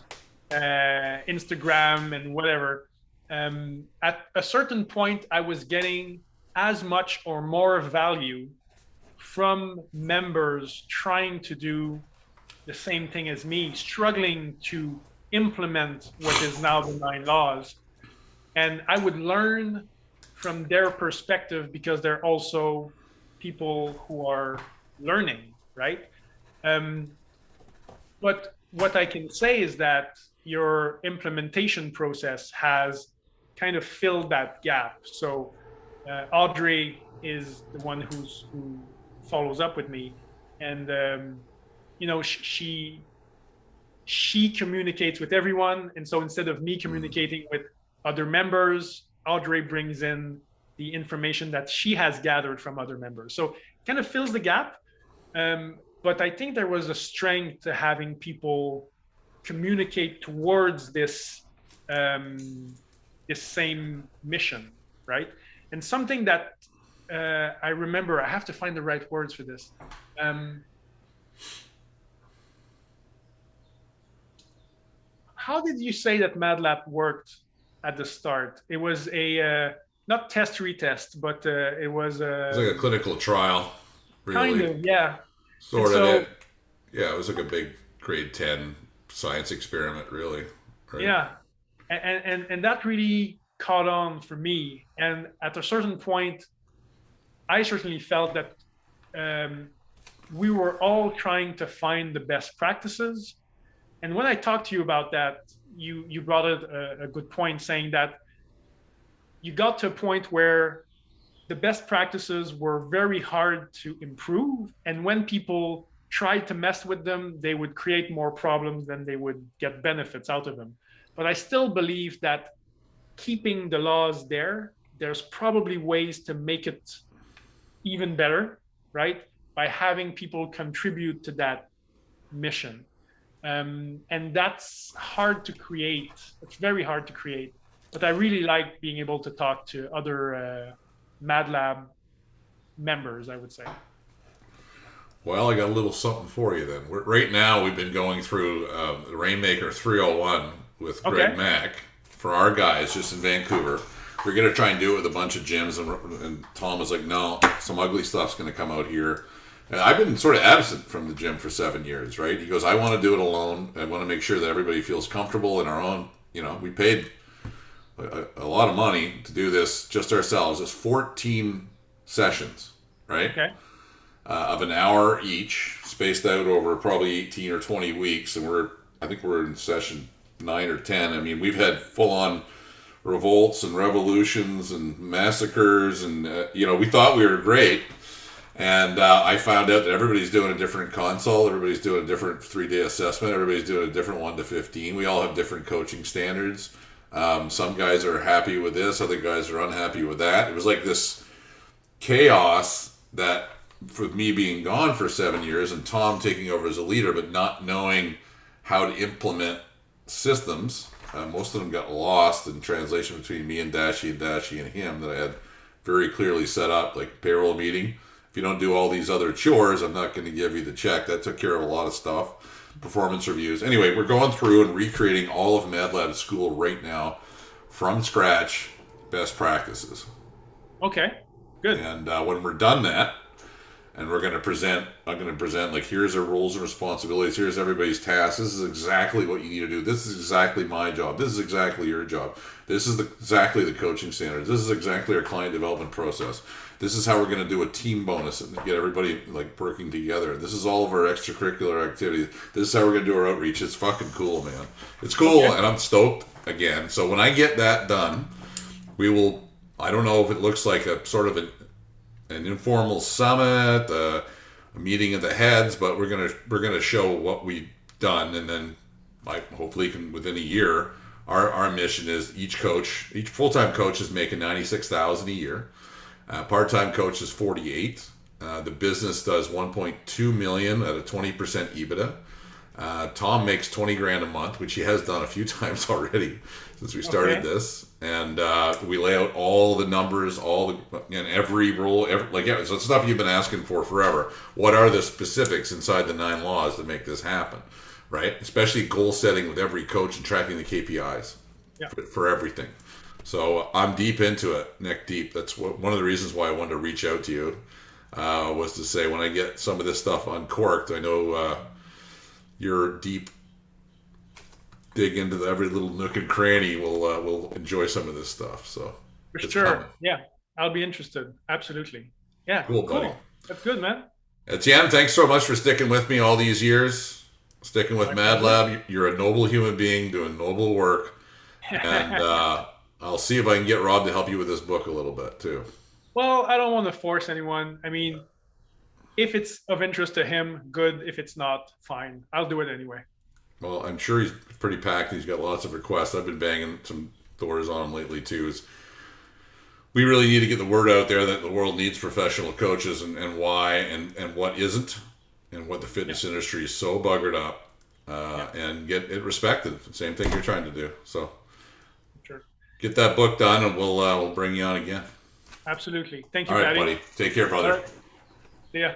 Instagram and whatever. At a certain point, I was getting as much or more value from members trying to do the same thing as me, struggling to implement what is now the 9 laws. And I would learn from their perspective because they're also people who are learning, right? Um, but what I can say is that your implementation process has kind of filled that gap. So Audrey is the one who follows up with me, and she communicates with everyone. And so instead of me communicating with other members, Audrey brings in the information that she has gathered from other members. So it kind of fills the gap. But I think there was a strength to having people communicate towards this same mission, right? And something that I remember, I have to find the right words for this. How did you say that Madlab worked at the start? It was a not test retest, but it was It's like a clinical trial, kind really. of, yeah. And Sort of so it. Yeah, it was like a big grade 10 science experiment, really. Right? yeah, and that really caught on for me. And at a certain point, I certainly felt that um, we were all trying to find the best practices. And when I talked to you about that, you brought a good point, saying that you got to a point where the best practices were very hard to improve, and when people tried to mess with them, they would create more problems than they would get benefits out of them. But I still believe that keeping the laws there, there's probably ways to make it even better, right? By having people contribute to that mission. And that's hard to create. It's very hard to create. But I really like being able to talk to other Madlab members, I would say. Well, I got a little something for you then. Right now, we've been going through the Rainmaker 301 with Greg Okay. Mack for our guys just in Vancouver. We're going to try and do it with a bunch of gyms, and Tom was like, no, some ugly stuff's going to come out here. And I've been sort of absent from the gym for 7 years, right? He goes, I want to do it alone. I want to make sure that everybody feels comfortable in our own, we paid a lot of money to do this just ourselves. It's 14 sessions, right? Okay. of an hour each, spaced out over probably 18 or 20 weeks, and I think we're in session 9 or 10. I mean, we've had full on revolts and revolutions and massacres, and we thought we were great. And I found out that everybody's doing a different console, everybody's doing a different 3-day assessment, everybody's doing a different 1 to 15. We all have different coaching standards. Some guys are happy with this, other guys are unhappy with that. It was like this chaos that, for me being gone for 7 years and Tom taking over as a leader, but not knowing how to implement systems. Most of them got lost in translation between me and Dashi and him that I had very clearly set up, like payroll meeting. If you don't do all these other chores, I'm not going to give you the check. That took care of a lot of stuff. Performance reviews. Anyway, we're going through and recreating all of Madlab school right now from scratch, best practices. Okay, good. And when we're done that, and I'm going to present, like, here's our roles and responsibilities, here's everybody's tasks, this is exactly what you need to do, this is exactly my job, this is exactly your job, this is exactly the coaching standards, this is exactly our client development process, this is how we're going to do a team bonus and get everybody like working together, this is all of our extracurricular activities, this is how we're going to do our outreach. It's fucking cool, man. It's cool. Okay. And I'm stoked again. So when I get that done, we will, I don't know if it looks like a sort of an informal summit, a meeting of the heads, but we're gonna show what we've done, and then hopefully within a year, our mission is each full-time coach is making $96,000 a year, part-time coach is 48. The business does 1.2 million at a 20% EBITDA. Tom makes 20 grand a month, which he has done a few times already since we started this. And we lay out all the numbers, and every rule, so it's stuff you've been asking for forever. What are the specifics inside the 9 laws that make this happen, right? Especially goal setting with every coach and tracking the KPIs for everything. So I'm deep into it, neck deep. That's one of the reasons why I wanted to reach out to you, was to say when I get some of this stuff uncorked, I know your deep dig into every little nook and cranny will enjoy some of this stuff. So for sure, coming. Yeah, I'll be interested. Absolutely. Yeah, cool, buddy. That's good, man. Etienne, thanks so much for sticking with me all these years, sticking with Madlab. You're a noble human being doing noble work, and I'll see if I can get Rob to help you with this book a little bit too. Well, I don't want to force anyone. I mean, if it's of interest to him, good. If it's not, fine. I'll do it anyway. Well, I'm sure he's pretty packed. He's got lots of requests. I've been banging some doors on him lately too. We really need to get the word out there that the world needs professional coaches, and why, and what isn't, and what the fitness industry is so buggered up, and get it respected. Same thing you're trying to do. So sure. Get that book done, and we'll bring you on again. Absolutely. Thank you, All right, Patty. buddy. Take care, brother. Right. See ya.